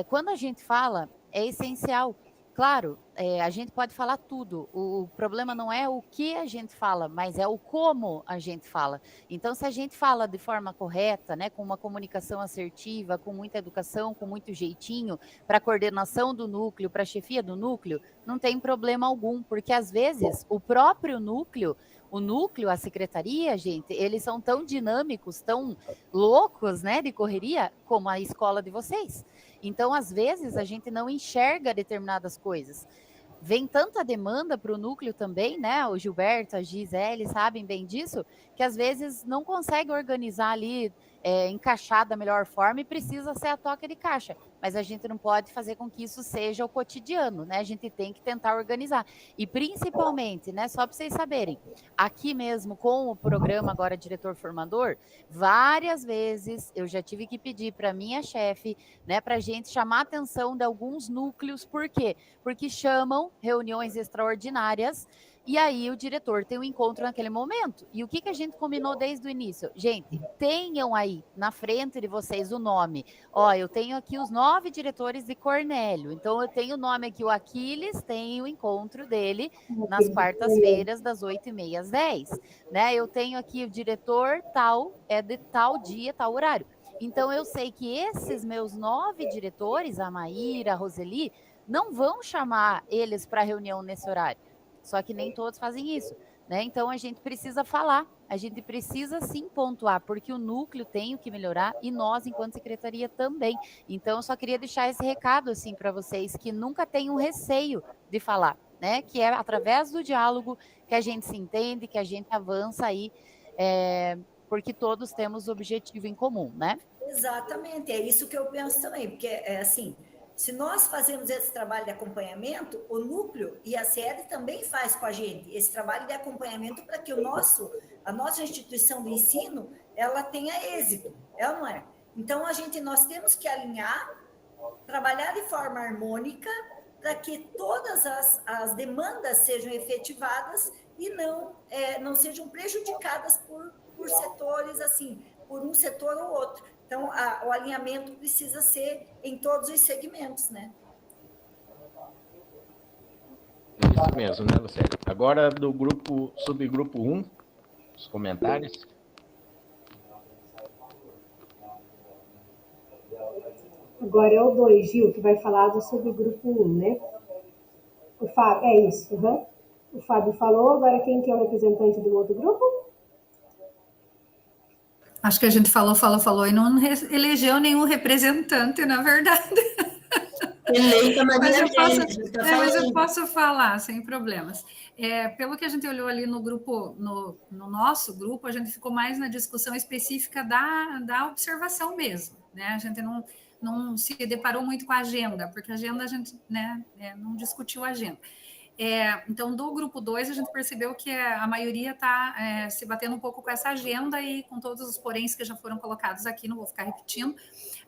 quando a gente fala, é essencial. Claro, a gente pode falar tudo, o problema não é o que a gente fala, mas é o como a gente fala. Então, se a gente fala de forma correta, né, com uma comunicação assertiva, com muita educação, com muito jeitinho, para a coordenação do núcleo, para a chefia do núcleo, não tem problema algum, porque às vezes o próprio núcleo, a secretaria, gente, eles são tão dinâmicos, tão loucos, né, de correria, como a escola de vocês. Então, às vezes, a gente não enxerga determinadas coisas. Vem tanta demanda para o núcleo também, né? O Gilberto, a Gisele sabem bem disso, que às vezes não consegue organizar ali, encaixar da melhor forma e precisa ser a toca de caixa. Mas a gente não pode fazer com que isso seja o cotidiano, né? A gente tem que tentar organizar. E principalmente, né? Só para vocês saberem, aqui mesmo com o programa agora Diretor Formador, várias vezes eu já tive que pedir para minha chefe, né? Para a gente chamar a atenção de alguns núcleos. Por quê? Porque chamam reuniões extraordinárias e aí o diretor tem um encontro naquele momento. E o que a gente combinou desde o início? Gente, tenham aí na frente de vocês o nome. Ó, eu tenho aqui os 9 diretores de Cornélio. Então, eu tenho o nome aqui, o Aquiles, tem o encontro dele nas quartas-feiras, das 8h30 às 10. Né? Eu tenho aqui o diretor tal, de tal dia, tal horário. Então, eu sei que esses meus 9 diretores, a Maíra, a Roseli, não vão chamar eles para reunião nesse horário. Só que nem todos fazem isso, né? Então, a gente precisa falar, a gente precisa sim pontuar, porque o núcleo tem o que melhorar e nós, enquanto secretaria, também. Então, eu só queria deixar esse recado, assim, para vocês, que nunca tenham receio de falar, né? Que é através do diálogo que a gente se entende, que a gente avança aí, porque todos temos objetivo em comum, né? Exatamente, é isso que eu penso também, porque assim, se nós fazemos esse trabalho de acompanhamento, o núcleo e a sede também faz com a gente esse trabalho de acompanhamento para que a nossa instituição de ensino, ela tenha êxito, não é? Então, nós temos que alinhar, trabalhar de forma harmônica para que todas as demandas sejam efetivadas e não sejam prejudicadas por setores, assim, por um setor ou outro. Então, o alinhamento precisa ser em todos os segmentos, né? Isso mesmo, né, Lucélia? Agora, do subgrupo 1, os comentários. Agora é o 2, Gil, que vai falar do subgrupo 1, né? O Fábio, é isso, uhum. O Fábio falou, agora quem que é o representante do outro grupo? Acho que a gente falou e não elegeu nenhum representante, na verdade. Eleita, mas eu posso falar, sem problemas. Pelo que a gente olhou ali no grupo, no nosso grupo, a gente ficou mais na discussão específica da observação mesmo, né? A gente não se deparou muito com a agenda, porque a agenda a gente, né, não discutiu a agenda. Então, do grupo 2, a gente percebeu que a maioria está se batendo um pouco com essa agenda e com todos os poréns que já foram colocados aqui, não vou ficar repetindo.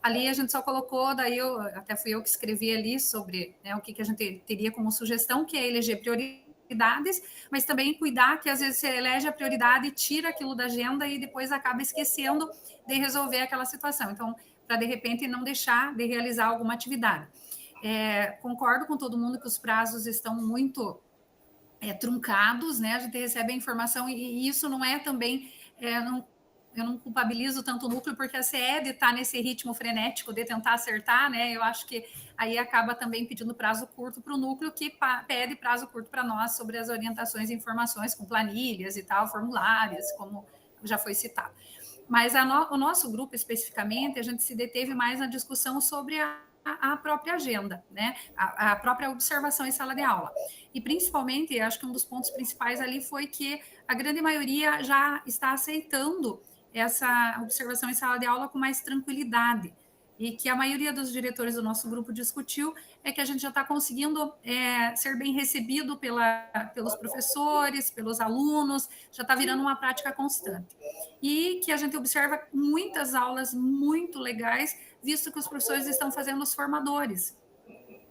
Ali a gente só colocou, daí até fui eu que escrevi ali sobre, né, o que a gente teria como sugestão, que é eleger prioridades, mas também cuidar que às vezes você elege a prioridade, tira aquilo da agenda e depois acaba esquecendo de resolver aquela situação. Então, para de repente não deixar de realizar alguma atividade. Concordo com todo mundo que os prazos estão muito truncados, né? A gente recebe a informação e isso não é também... eu não culpabilizo tanto o núcleo, porque a CED está nesse ritmo frenético de tentar acertar, né? Eu acho que aí acaba também pedindo prazo curto para o núcleo, que pede prazo curto para nós sobre as orientações e informações com planilhas e tal, formulários, como já foi citado. Mas o nosso grupo, especificamente, a gente se deteve mais na discussão sobre a própria agenda, né? A própria observação em sala de aula. E, principalmente, acho que um dos pontos principais ali foi que a grande maioria já está aceitando essa observação em sala de aula com mais tranquilidade. E que a maioria dos diretores do nosso grupo discutiu é que a gente já está conseguindo ser bem recebido pelos professores, pelos alunos, já está virando uma prática constante. E que a gente observa muitas aulas muito legais, visto que os professores estão fazendo os formadores.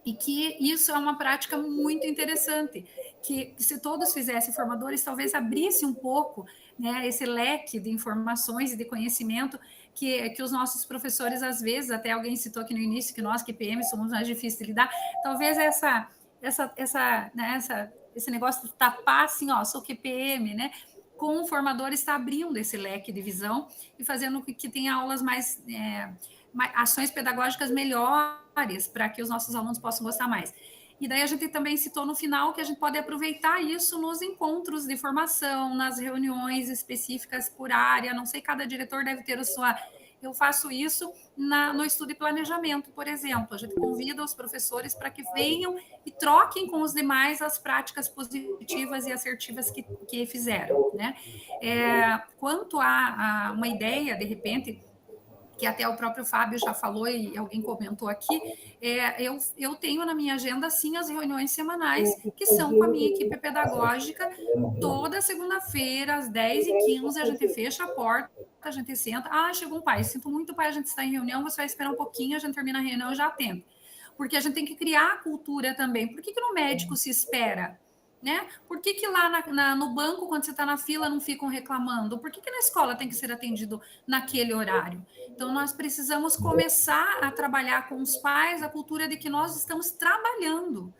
E que isso é uma prática muito interessante, que se todos fizessem formadores, talvez abrisse um pouco, né, esse leque de informações e de conhecimento que os nossos professores, às vezes, até alguém citou aqui no início, que nós, que PM, somos mais difíceis de lidar, talvez esse negócio de tapar assim, sou QPM, né, com o formador está abrindo esse leque de visão e fazendo que tenha aulas mais ações pedagógicas melhores para que os nossos alunos possam gostar mais. E daí a gente também citou no final que a gente pode aproveitar isso nos encontros de formação, nas reuniões específicas por área, não sei, cada diretor deve ter a sua... Eu faço isso no estudo e planejamento, por exemplo. A gente convida os professores para que venham e troquem com os demais as práticas positivas e assertivas que fizeram, né? Quanto a uma ideia, de repente, que até o próprio Fábio já falou e alguém comentou aqui, eu tenho na minha agenda, sim, as reuniões semanais, que são com a minha equipe pedagógica, toda segunda-feira, às 10h15, a gente fecha a porta, a gente senta, chegou um pai, sinto muito, pai, a gente está em reunião, você vai esperar um pouquinho, a gente termina a reunião e já atende. Porque a gente tem que criar a cultura também. Por que no médico se espera? Né? Por que lá no banco, quando você está na fila, não ficam reclamando? Por que na escola tem que ser atendido naquele horário? Então, nós precisamos começar a trabalhar com os pais a cultura de que nós estamos trabalhando,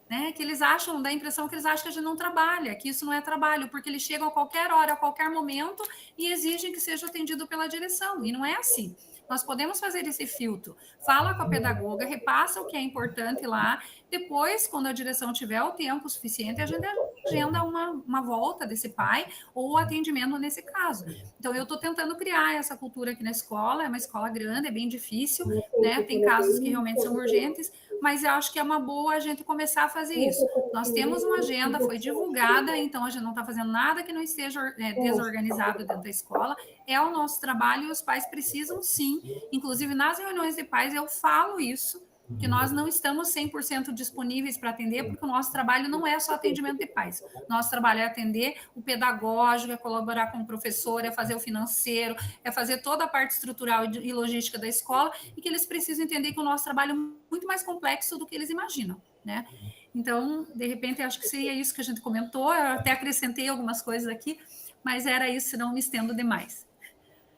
né? Que eles acham, dá a impressão que eles acham que a gente não trabalha, que isso não é trabalho, porque eles chegam a qualquer hora, a qualquer momento e exigem que seja atendido pela direção, e não é assim. Nós podemos fazer esse filtro. Fala com a pedagoga, repassa o que é importante lá. Depois, quando a direção tiver o tempo suficiente, a gente agenda uma volta desse pai ou o atendimento nesse caso. Então, eu estou tentando criar essa cultura aqui na escola. É uma escola grande, é bem difícil, né? Tem casos que realmente são urgentes, mas eu acho que é uma boa a gente começar a fazer isso. Nós temos uma agenda, foi divulgada, então a gente não está fazendo nada que não esteja desorganizado dentro da escola. É o nosso trabalho e os pais precisam, sim. Inclusive, nas reuniões de pais, eu falo isso, que nós não estamos 100% disponíveis para atender, porque o nosso trabalho não é só atendimento de pais. Nosso trabalho é atender o pedagógico, é colaborar com o professor, é fazer o financeiro, é fazer toda a parte estrutural e logística da escola, e que eles precisam entender que o nosso trabalho é muito mais complexo do que eles imaginam, né? Então, de repente, acho que seria isso que a gente comentou. Eu até acrescentei algumas coisas aqui, mas era isso, senão me estendo demais.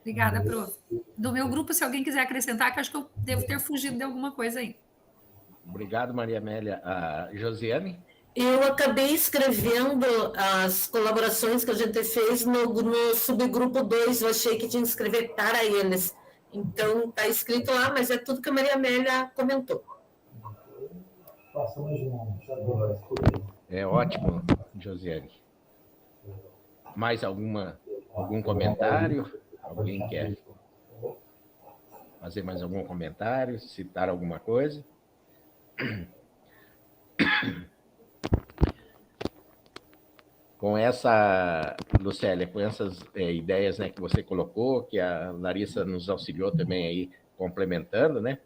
Obrigada, prof. Do meu grupo, se alguém quiser acrescentar, que acho que eu devo ter fugido de alguma coisa aí. Obrigado, Maria Amélia. Josiane? Eu acabei escrevendo as colaborações que a gente fez no subgrupo 2, eu achei que tinha que escrever para eles. Então, está escrito lá, mas é tudo que a Maria Amélia comentou. É ótimo, Josiane. Mais algum comentário? Alguém quer fazer mais algum comentário, citar alguma coisa? Com essa, Lucélia, com essas ideias, né, que você colocou, que a Larissa nos auxiliou também aí, complementando, né?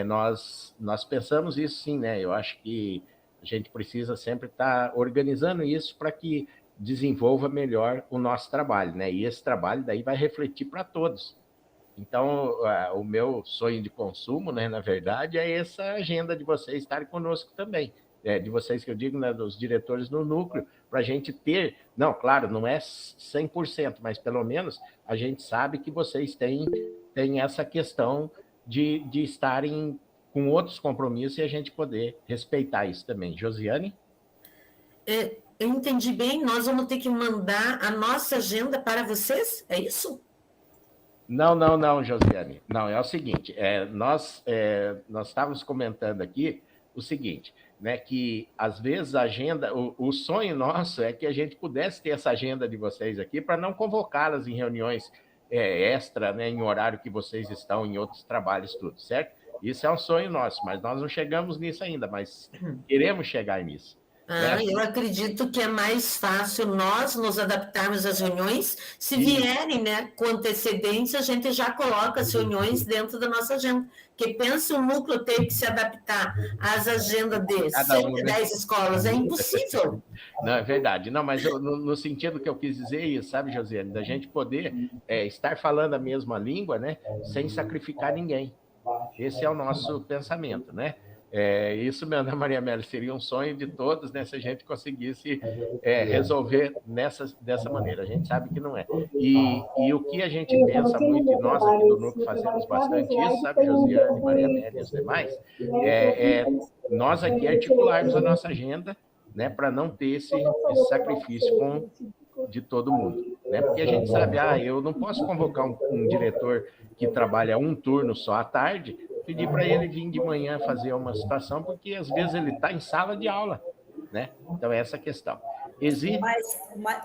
Nós pensamos isso sim, né? Eu acho que A gente precisa sempre estar organizando isso para que desenvolva melhor o nosso trabalho, né? E esse trabalho daí vai refletir para todos. Então, o meu sonho de consumo, né, na verdade, é essa agenda de vocês estarem conosco também. De vocês que eu digo, né, dos diretores no núcleo, para a gente ter... Não, claro, não é 100%, mas pelo menos a gente sabe que vocês têm essa questão de estarem com outros compromissos e a gente poder respeitar isso também. Josiane? Eu entendi bem, nós vamos ter que mandar a nossa agenda para vocês? É isso? Não, Josiane. Não, é o seguinte, nós estávamos comentando aqui o seguinte, né, que às vezes a agenda, o sonho nosso é que a gente pudesse ter essa agenda de vocês aqui para não convocá-las em reuniões extra, né, em horário que vocês estão em outros trabalhos, tudo, certo? Isso é um sonho nosso, mas nós não chegamos nisso ainda, mas queremos chegar nisso. Eu acredito que é mais fácil nós nos adaptarmos às reuniões, se vierem, né, com antecedência, a gente já coloca as reuniões dentro da nossa agenda. Porque pensa o núcleo ter que se adaptar às agendas de 110 escolas, é impossível. Não, é verdade. Não, mas no sentido que eu quis dizer isso, sabe, Josiane, da gente poder estar falando a mesma língua, né, sem sacrificar ninguém. Esse é o nosso pensamento, né? Isso, meu Ana Maria Amélia, seria um sonho de todos, né, se a gente conseguisse resolver dessa maneira. A gente sabe que não é. E o que a gente pensa muito, e nós aqui do Núcleo fazemos bastante isso, sabe, Josiane, Maria Amélia e os demais, nós aqui articularmos a nossa agenda, né, para não ter esse sacrifício de todo mundo. Né? Porque a gente sabe, eu não posso convocar um diretor que trabalha um turno só à tarde, pedir para ele vir de manhã fazer uma situação, porque às vezes ele está em sala de aula, né? Então, é essa a questão.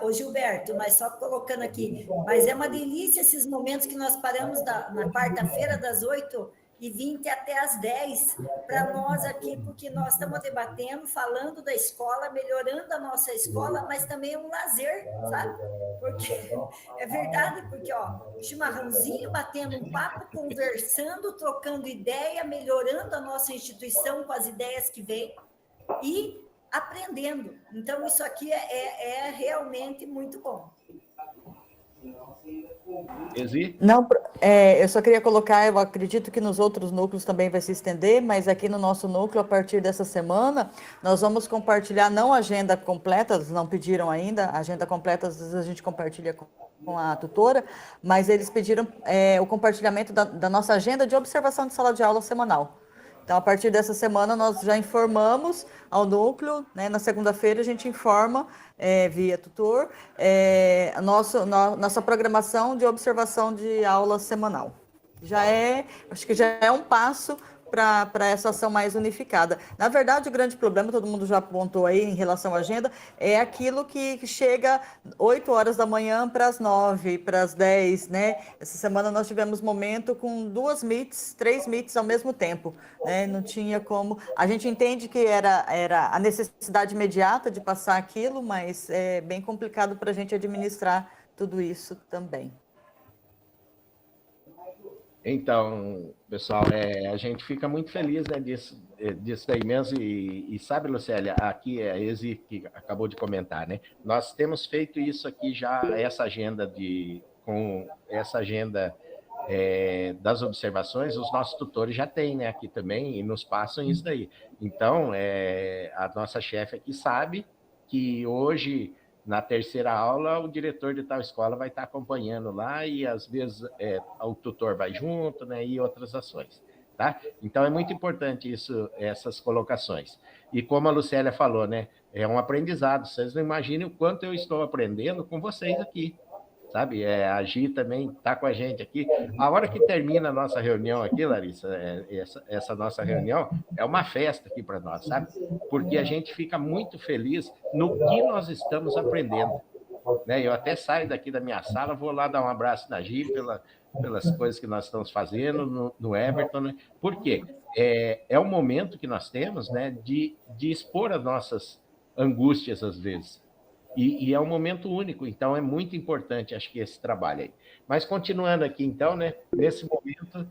Ô Gilberto, mas só colocando aqui, mas é uma delícia esses momentos que nós paramos na quarta-feira, das 8h20 até as 10, para nós aqui, porque nós estamos debatendo, falando da escola, melhorando a nossa escola, mas também é um lazer, sabe? Porque é verdade, porque chimarrãozinho, batendo um papo, conversando, trocando ideia, melhorando a nossa instituição com as ideias que vêm e aprendendo. Então, isso aqui é realmente muito bom. Não, eu só queria colocar, eu acredito que nos outros núcleos também vai se estender, mas aqui no nosso núcleo, a partir dessa semana, nós vamos compartilhar, não a agenda completa, eles não pediram ainda, a agenda completa às vezes a gente compartilha com a tutora, mas eles pediram o compartilhamento da nossa agenda de observação de sala de aula semanal. Então, a partir dessa semana, nós já informamos ao núcleo, né? Na segunda-feira, a gente informa, via tutor, nossa programação de observação de aula semanal. Acho que já é um passo para essa ação mais unificada. Na verdade, o grande problema, todo mundo já apontou aí em relação à agenda, é aquilo que chega 8 horas da manhã para as 9, para as 10, né? Essa semana nós tivemos momento com 2 meets, 3 meets ao mesmo tempo, né? Não tinha como... A gente entende que era a necessidade imediata de passar aquilo, mas é bem complicado para a gente administrar tudo isso também. Então, pessoal, a gente fica muito feliz, né, disso daí mesmo, e sabe, Lucélia, aqui a Ezi que acabou de comentar, né, nós temos feito isso aqui já, com essa agenda das observações, os nossos tutores já têm, né, aqui também, e nos passam isso daí. Então, a nossa chefe aqui sabe que hoje... Na terceira aula, o diretor de tal escola vai estar acompanhando lá e, às vezes, o tutor vai junto, né, e outras ações, tá? Então, é muito importante isso, essas colocações. E como a Lucélia falou, né, é um aprendizado. Vocês não imaginam o quanto eu estou aprendendo com vocês aqui, sabe? A Gi também está com a gente aqui. A hora que termina a nossa reunião aqui, Larissa, essa nossa reunião, é uma festa aqui para nós, sabe? Porque a gente fica muito feliz no que nós estamos aprendendo. Né? Eu até saio daqui da minha sala, vou lá dar um abraço na Gi pelas coisas que nós estamos fazendo, no Everton, né? Por quê? É o momento que nós temos, né, de expor as nossas angústias, às vezes. E é um momento único, então é muito importante, acho que, esse trabalho aí. Mas, continuando aqui, então, né, nesse momento,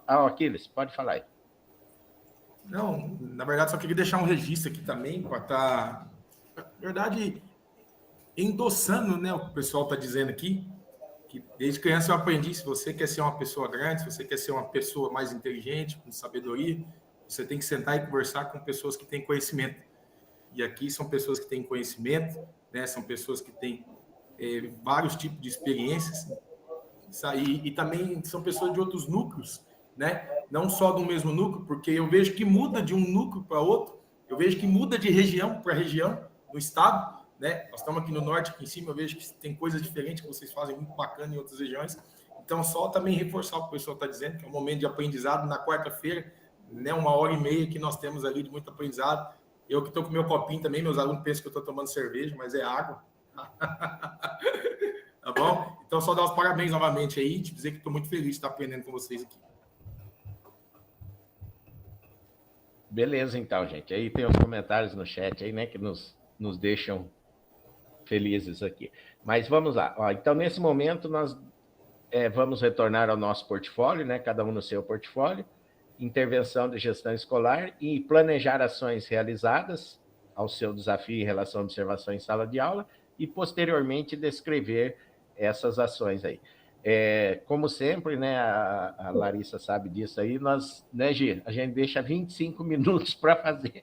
Aquiles, pode falar aí. Não, na verdade, só queria deixar um registro aqui também, para estar, na verdade, endossando, né, o que o pessoal está dizendo aqui, que desde criança eu aprendi, se você quer ser uma pessoa grande, se você quer ser uma pessoa mais inteligente, com sabedoria, você tem que sentar e conversar com pessoas que têm conhecimento. E aqui são pessoas que têm conhecimento, né, são pessoas que têm vários tipos de experiências, e também são pessoas de outros núcleos, né? Não só do mesmo núcleo, porque eu vejo que muda de um núcleo para outro, eu vejo que muda de região para região, no estado, né? Nós estamos aqui no norte, aqui em cima, eu vejo que tem coisas diferentes que vocês fazem muito bacana em outras regiões. Então, só também reforçar o que o pessoal está dizendo, que é um momento de aprendizado na quarta-feira, né? 1h30 que nós temos ali de muito aprendizado. Eu que estou com meu copinho também, meus alunos pensam que eu estou tomando cerveja, mas é água. Tá bom? Então, só dar os parabéns novamente aí, te dizer que estou muito feliz de estar aprendendo com vocês aqui. Beleza, então, gente. Aí tem os comentários no chat aí, né, que nos deixam felizes aqui. Mas vamos lá. Ó, então, nesse momento, nós vamos retornar ao nosso portfólio, né, cada um no seu portfólio, intervenção de gestão escolar e planejar ações realizadas ao seu desafio em relação à observação em sala de aula e, posteriormente, descrever essas ações aí. Como sempre, né, a Larissa sabe disso aí, nós, né, Gi, a gente deixa 25 minutos para fazer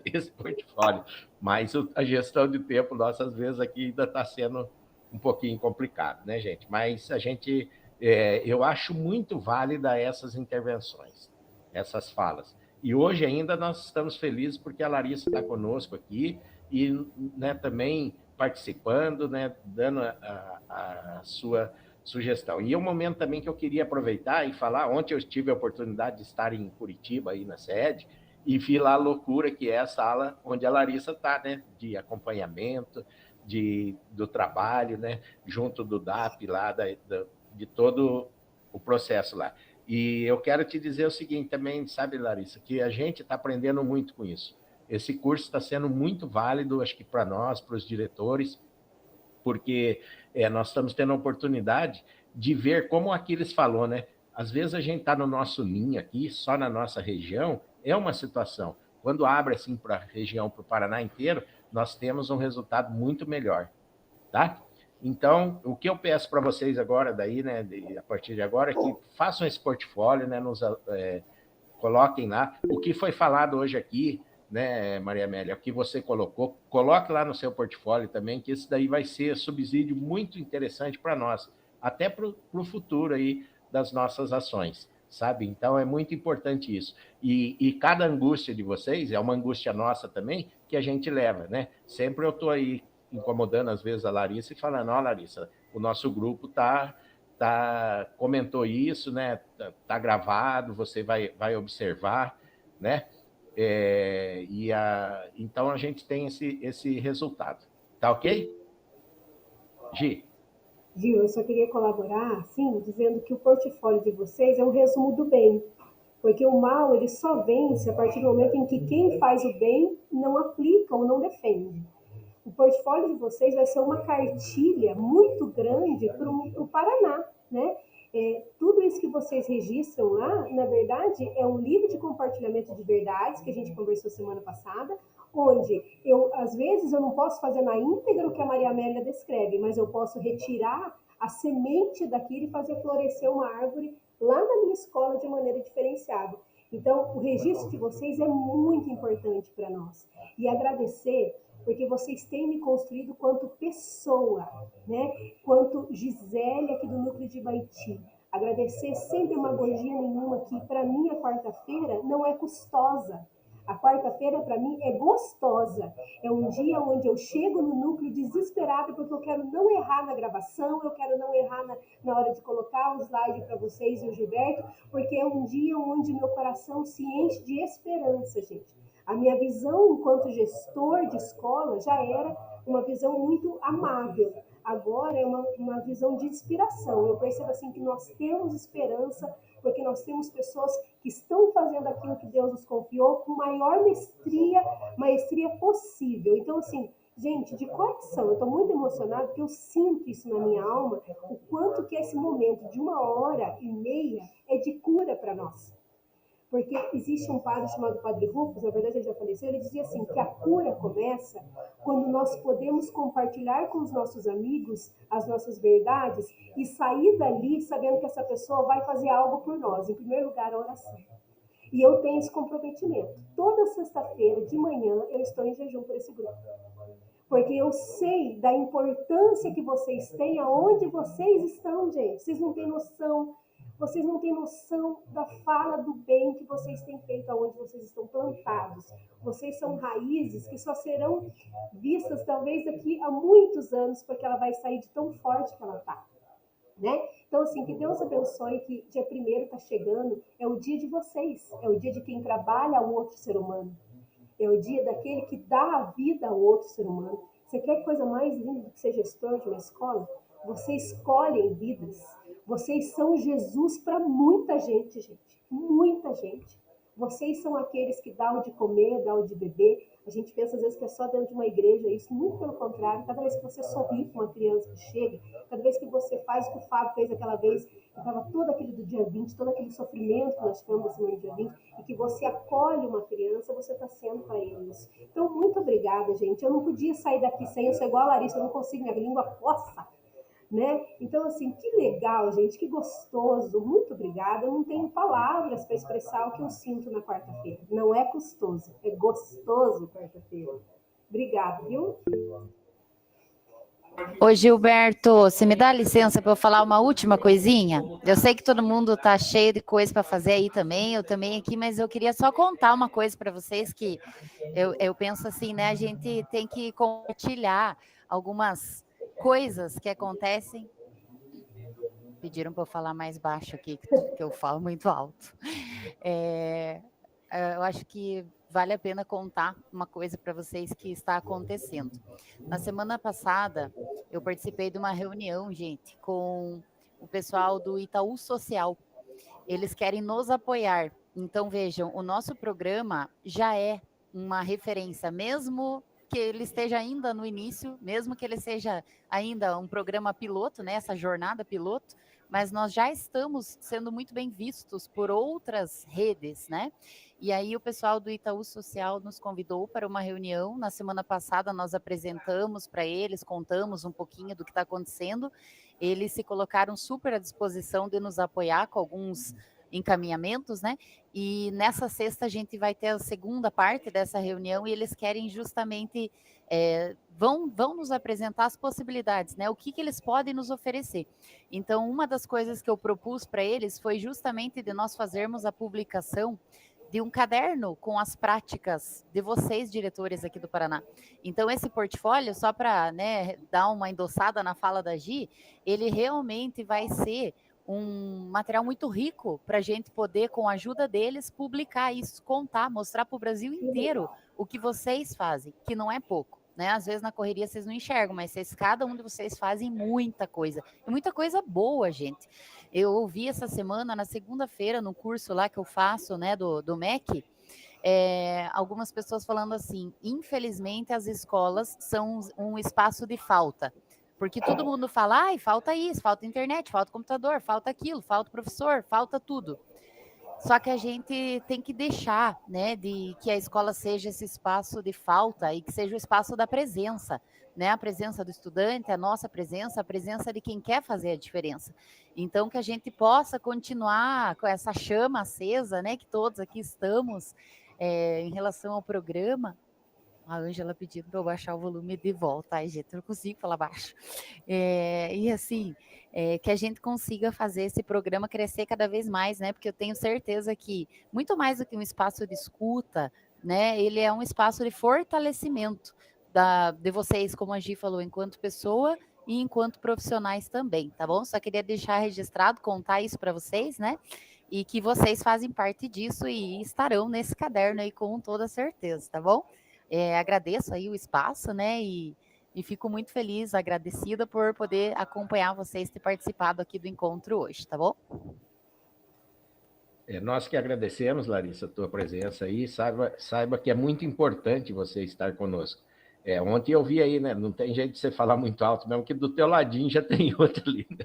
esse portfólio, mas a gestão de tempo, nossa, às vezes aqui ainda está sendo um pouquinho complicado, né, gente? Mas a gente, eu acho muito válida essas intervenções, essas falas. E hoje ainda nós estamos felizes porque a Larissa está conosco aqui e, né, também participando, né, dando a sua sugestão. E é um momento também que eu queria aproveitar e falar, ontem eu tive a oportunidade de estar em Curitiba, aí na sede, e vi lá a loucura que é a sala onde a Larissa está, né, de acompanhamento, do trabalho, né, junto do DAP lá, de todo o processo lá. E eu quero te dizer o seguinte também, sabe, Larissa, que a gente está aprendendo muito com isso. Esse curso está sendo muito válido, acho que para nós, para os diretores, porque nós estamos tendo a oportunidade de ver como o Aquiles falou, né? Às vezes a gente está no nosso ninho aqui, só na nossa região, é uma situação. Quando abre assim para a região, para o Paraná inteiro, nós temos um resultado muito melhor, tá? Então, o que eu peço para vocês agora, daí, né, a partir de agora, é que façam esse portfólio, né, coloquem lá o que foi falado hoje aqui, né, Maria Amélia, o que você colocou, coloque lá no seu portfólio também, que isso daí vai ser subsídio muito interessante para nós, até para o futuro aí das nossas ações, sabe? Então, é muito importante isso. E cada angústia de vocês é uma angústia nossa também, que a gente leva, né? Sempre eu estou aí incomodando, às vezes, a Larissa e falando, ó, Larissa, o nosso grupo comentou isso, né? Tá gravado, você vai observar, né? Então a gente tem esse resultado. Tá ok? Gi? Gil, eu só queria colaborar, assim, dizendo que o portfólio de vocês é um resumo do bem, porque o mal ele só vence a partir do momento em que quem faz o bem não aplica ou não defende. O portfólio de vocês vai ser uma cartilha muito grande para o Paraná, né? Tudo isso que vocês registram lá, na verdade, é um livro de compartilhamento de verdades que a gente conversou semana passada, onde às vezes eu não posso fazer na íntegra o que a Maria Amélia descreve, mas eu posso retirar a semente daquilo e fazer florescer uma árvore lá na minha escola de maneira diferenciada. Então, o registro de vocês é muito importante para nós. E agradecer, porque vocês têm me construído quanto pessoa, né? Quanto Gisele aqui do Núcleo de Baiti. Agradecer sem demagogia nenhuma que, para mim, a quarta-feira não é custosa. A quarta-feira, para mim, é gostosa. É um dia onde eu chego no núcleo desesperada porque eu quero não errar na gravação, eu quero não errar na hora de colocar o slide para vocês e o Gilberto, porque é um dia onde meu coração se enche de esperança, gente. A minha visão enquanto gestor de escola já era uma visão muito amável. Agora é uma visão de inspiração. Eu percebo assim que nós temos esperança, porque nós temos pessoas que estão fazendo aquilo que Deus nos confiou com maior maestria possível. Então, assim, gente, de coração, eu estou muito emocionada porque eu sinto isso na minha alma, o quanto que esse momento de 1h30 é de cura para nós. Porque existe um padre chamado Padre Rufus, na verdade ele já faleceu, ele dizia assim, que a cura começa quando nós podemos compartilhar com os nossos amigos as nossas verdades e sair dali sabendo que essa pessoa vai fazer algo por nós. Em primeiro lugar, a oração. E eu tenho esse comprometimento. Toda sexta-feira de manhã eu estou em jejum por esse grupo. Porque eu sei da importância que vocês têm aonde vocês estão, gente. Vocês não têm noção. Vocês não têm noção da fala do bem que vocês têm feito aonde vocês estão plantados. Vocês são raízes que só serão vistas talvez daqui a muitos anos, porque ela vai sair de tão forte que ela está. Né? Então, assim, que Deus abençoe, que dia 1º está chegando, é o dia de vocês, é o dia de quem trabalha o outro ser humano, é o dia daquele que dá a vida ao outro ser humano. Você quer coisa mais linda do que ser gestor de uma escola? Vocês escolhem vidas, vocês são Jesus para muita gente, muita gente. Vocês são aqueles que dão o de comer, dão o de beber. A gente pensa às vezes que é só dentro de uma igreja, isso muito pelo contrário. Cada vez que você sorri com uma criança que chega, cada vez que você faz o que o Fábio fez aquela vez, que estava todo aquele do dia 20, todo aquele sofrimento que nós tivemos na semana do dia 20, e que você acolhe uma criança, você está sendo para eles. Então, muito obrigada, gente. Eu não podia sair daqui sem, eu sou igual a Larissa, eu não consigo, minha língua coça. Né? Então, assim, que legal, gente, que gostoso, muito obrigada. Eu não tenho palavras para expressar o que eu sinto na quarta-feira. Não é custoso, é gostoso quarta-feira. Obrigada, viu? Ô, Gilberto, você me dá licença para eu falar uma última coisinha? Eu sei que todo mundo tá cheio de coisa para fazer aí também, eu também aqui, mas eu queria só contar uma coisa para vocês que eu penso assim, né? A gente tem que compartilhar algumas coisas que acontecem. Pediram para eu falar mais baixo aqui, que eu falo muito alto. Eu acho que vale a pena contar uma coisa para vocês que está acontecendo. Na semana passada, eu participei de uma reunião, gente, com o pessoal do Itaú Social. Eles querem nos apoiar. Então, vejam, o nosso programa já é uma referência, mesmo que ele esteja ainda no início, mesmo que ele seja ainda um programa piloto, né, essa jornada piloto, mas nós já estamos sendo muito bem vistos por outras redes, né? E aí o pessoal do Itaú Social nos convidou para uma reunião. Na semana passada nós apresentamos para eles, contamos um pouquinho do que está acontecendo. Eles se colocaram super à disposição de nos apoiar com alguns encaminhamentos, né? E nessa sexta a gente vai ter a segunda parte dessa reunião e eles querem justamente, vão nos apresentar as possibilidades, né? O que eles podem nos oferecer. Então, uma das coisas que eu propus para eles foi justamente de nós fazermos a publicação de um caderno com as práticas de vocês, diretores aqui do Paraná. Então, esse portfólio, só para, né, dar uma endossada na fala da Gi, ele realmente vai ser um material muito rico para a gente poder, com a ajuda deles, publicar isso, contar, mostrar para o Brasil inteiro o que vocês fazem, que não é pouco, né? Às vezes na correria vocês não enxergam, mas cada um de vocês fazem muita coisa, e muita coisa boa, gente. Eu ouvi essa semana, na segunda-feira, no curso lá que eu faço, né, do MEC, algumas pessoas falando assim, infelizmente as escolas são um espaço de falta. Porque todo mundo fala, ai, falta isso, falta internet, falta computador, falta aquilo, falta professor, falta tudo. Só que a gente tem que deixar, né, de que a escola seja esse espaço de falta e que seja o espaço da presença, né, a presença do estudante, a nossa presença, a presença de quem quer fazer a diferença. Então, que a gente possa continuar com essa chama acesa, né, que todos aqui estamos em relação ao programa. A Ângela pedindo para eu baixar o volume de volta. Ai, gente, eu não consigo falar baixo. E assim, que a gente consiga fazer esse programa crescer cada vez mais, né? Porque eu tenho certeza que, muito mais do que um espaço de escuta, né? Ele é um espaço de fortalecimento de vocês, como a Gi falou, enquanto pessoa e enquanto profissionais também, tá bom? Só queria deixar registrado, contar isso para vocês, né? E que vocês fazem parte disso e estarão nesse caderno aí com toda certeza, tá bom? Agradeço aí o espaço, né, e fico muito feliz, agradecida por poder acompanhar vocês, ter participado aqui do encontro hoje, tá bom? Nós que agradecemos, Larissa, a tua presença aí, saiba que é muito importante você estar conosco. Ontem eu vi aí, né? Não tem jeito de você falar muito alto, mesmo que do teu ladinho já tem outro ali, né?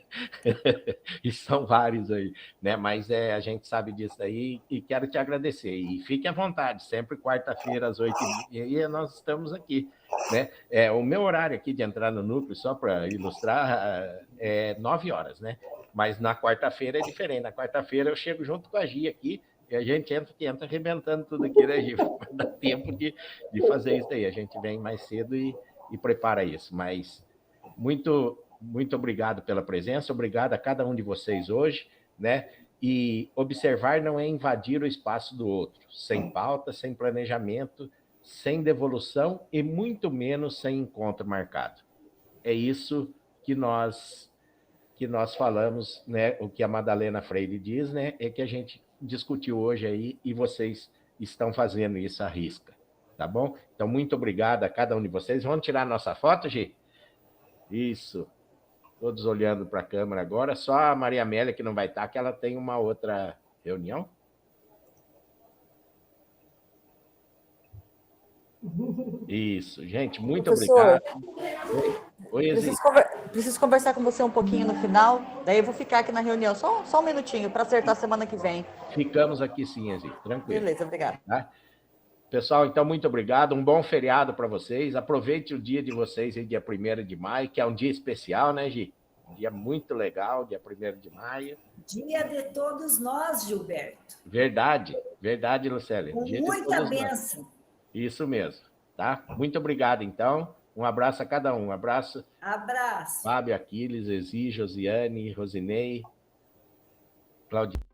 E são vários aí, né? Mas a gente sabe disso aí e quero te agradecer. E fique à vontade, sempre quarta-feira às 8h30 nós estamos aqui, né? O meu horário aqui de entrar no núcleo, só para ilustrar, é 9 horas, né? Mas na quarta-feira é diferente. Na quarta-feira eu chego junto com a Gia aqui, e a gente entra arrebentando tudo aqui, né, Gia? Dá tempo de fazer isso aí. A gente vem mais cedo e prepara isso. Mas muito, muito obrigado pela presença, obrigado a cada um de vocês hoje, né? E observar não é invadir o espaço do outro, sem pauta, sem planejamento, sem devolução e muito menos sem encontro marcado. É isso que nós falamos, né? O que a Madalena Freire diz, né? É que a gente discutiu hoje aí e vocês estão fazendo isso à risca, tá bom? Então, muito obrigado a cada um de vocês. Vamos tirar nossa foto, Gi? Isso. Todos olhando para a câmera agora. Só a Maria Amélia que não vai estar, que ela tem uma outra reunião. Isso, gente, muito Professor, obrigado. Oi, preciso conversar com você um pouquinho no final, daí eu vou ficar aqui na reunião, só um minutinho, para acertar semana que vem. Ficamos aqui sim, Ezi, tranquilo. Beleza, obrigado. Tá? Pessoal, então, muito obrigado, um bom feriado para vocês, aproveite o dia de vocês, dia 1º de maio, que é um dia especial, né, Gi? Um dia muito legal, dia 1º de maio. Dia de todos nós, Gilberto. Verdade, Lucélia. Com dia muita bênção. Isso mesmo, tá? Muito obrigado, então. Um abraço a cada um. Um abraço. Abraço. Fábio, Aquiles, Ezi, Josiane, Rosinei, Claudinei.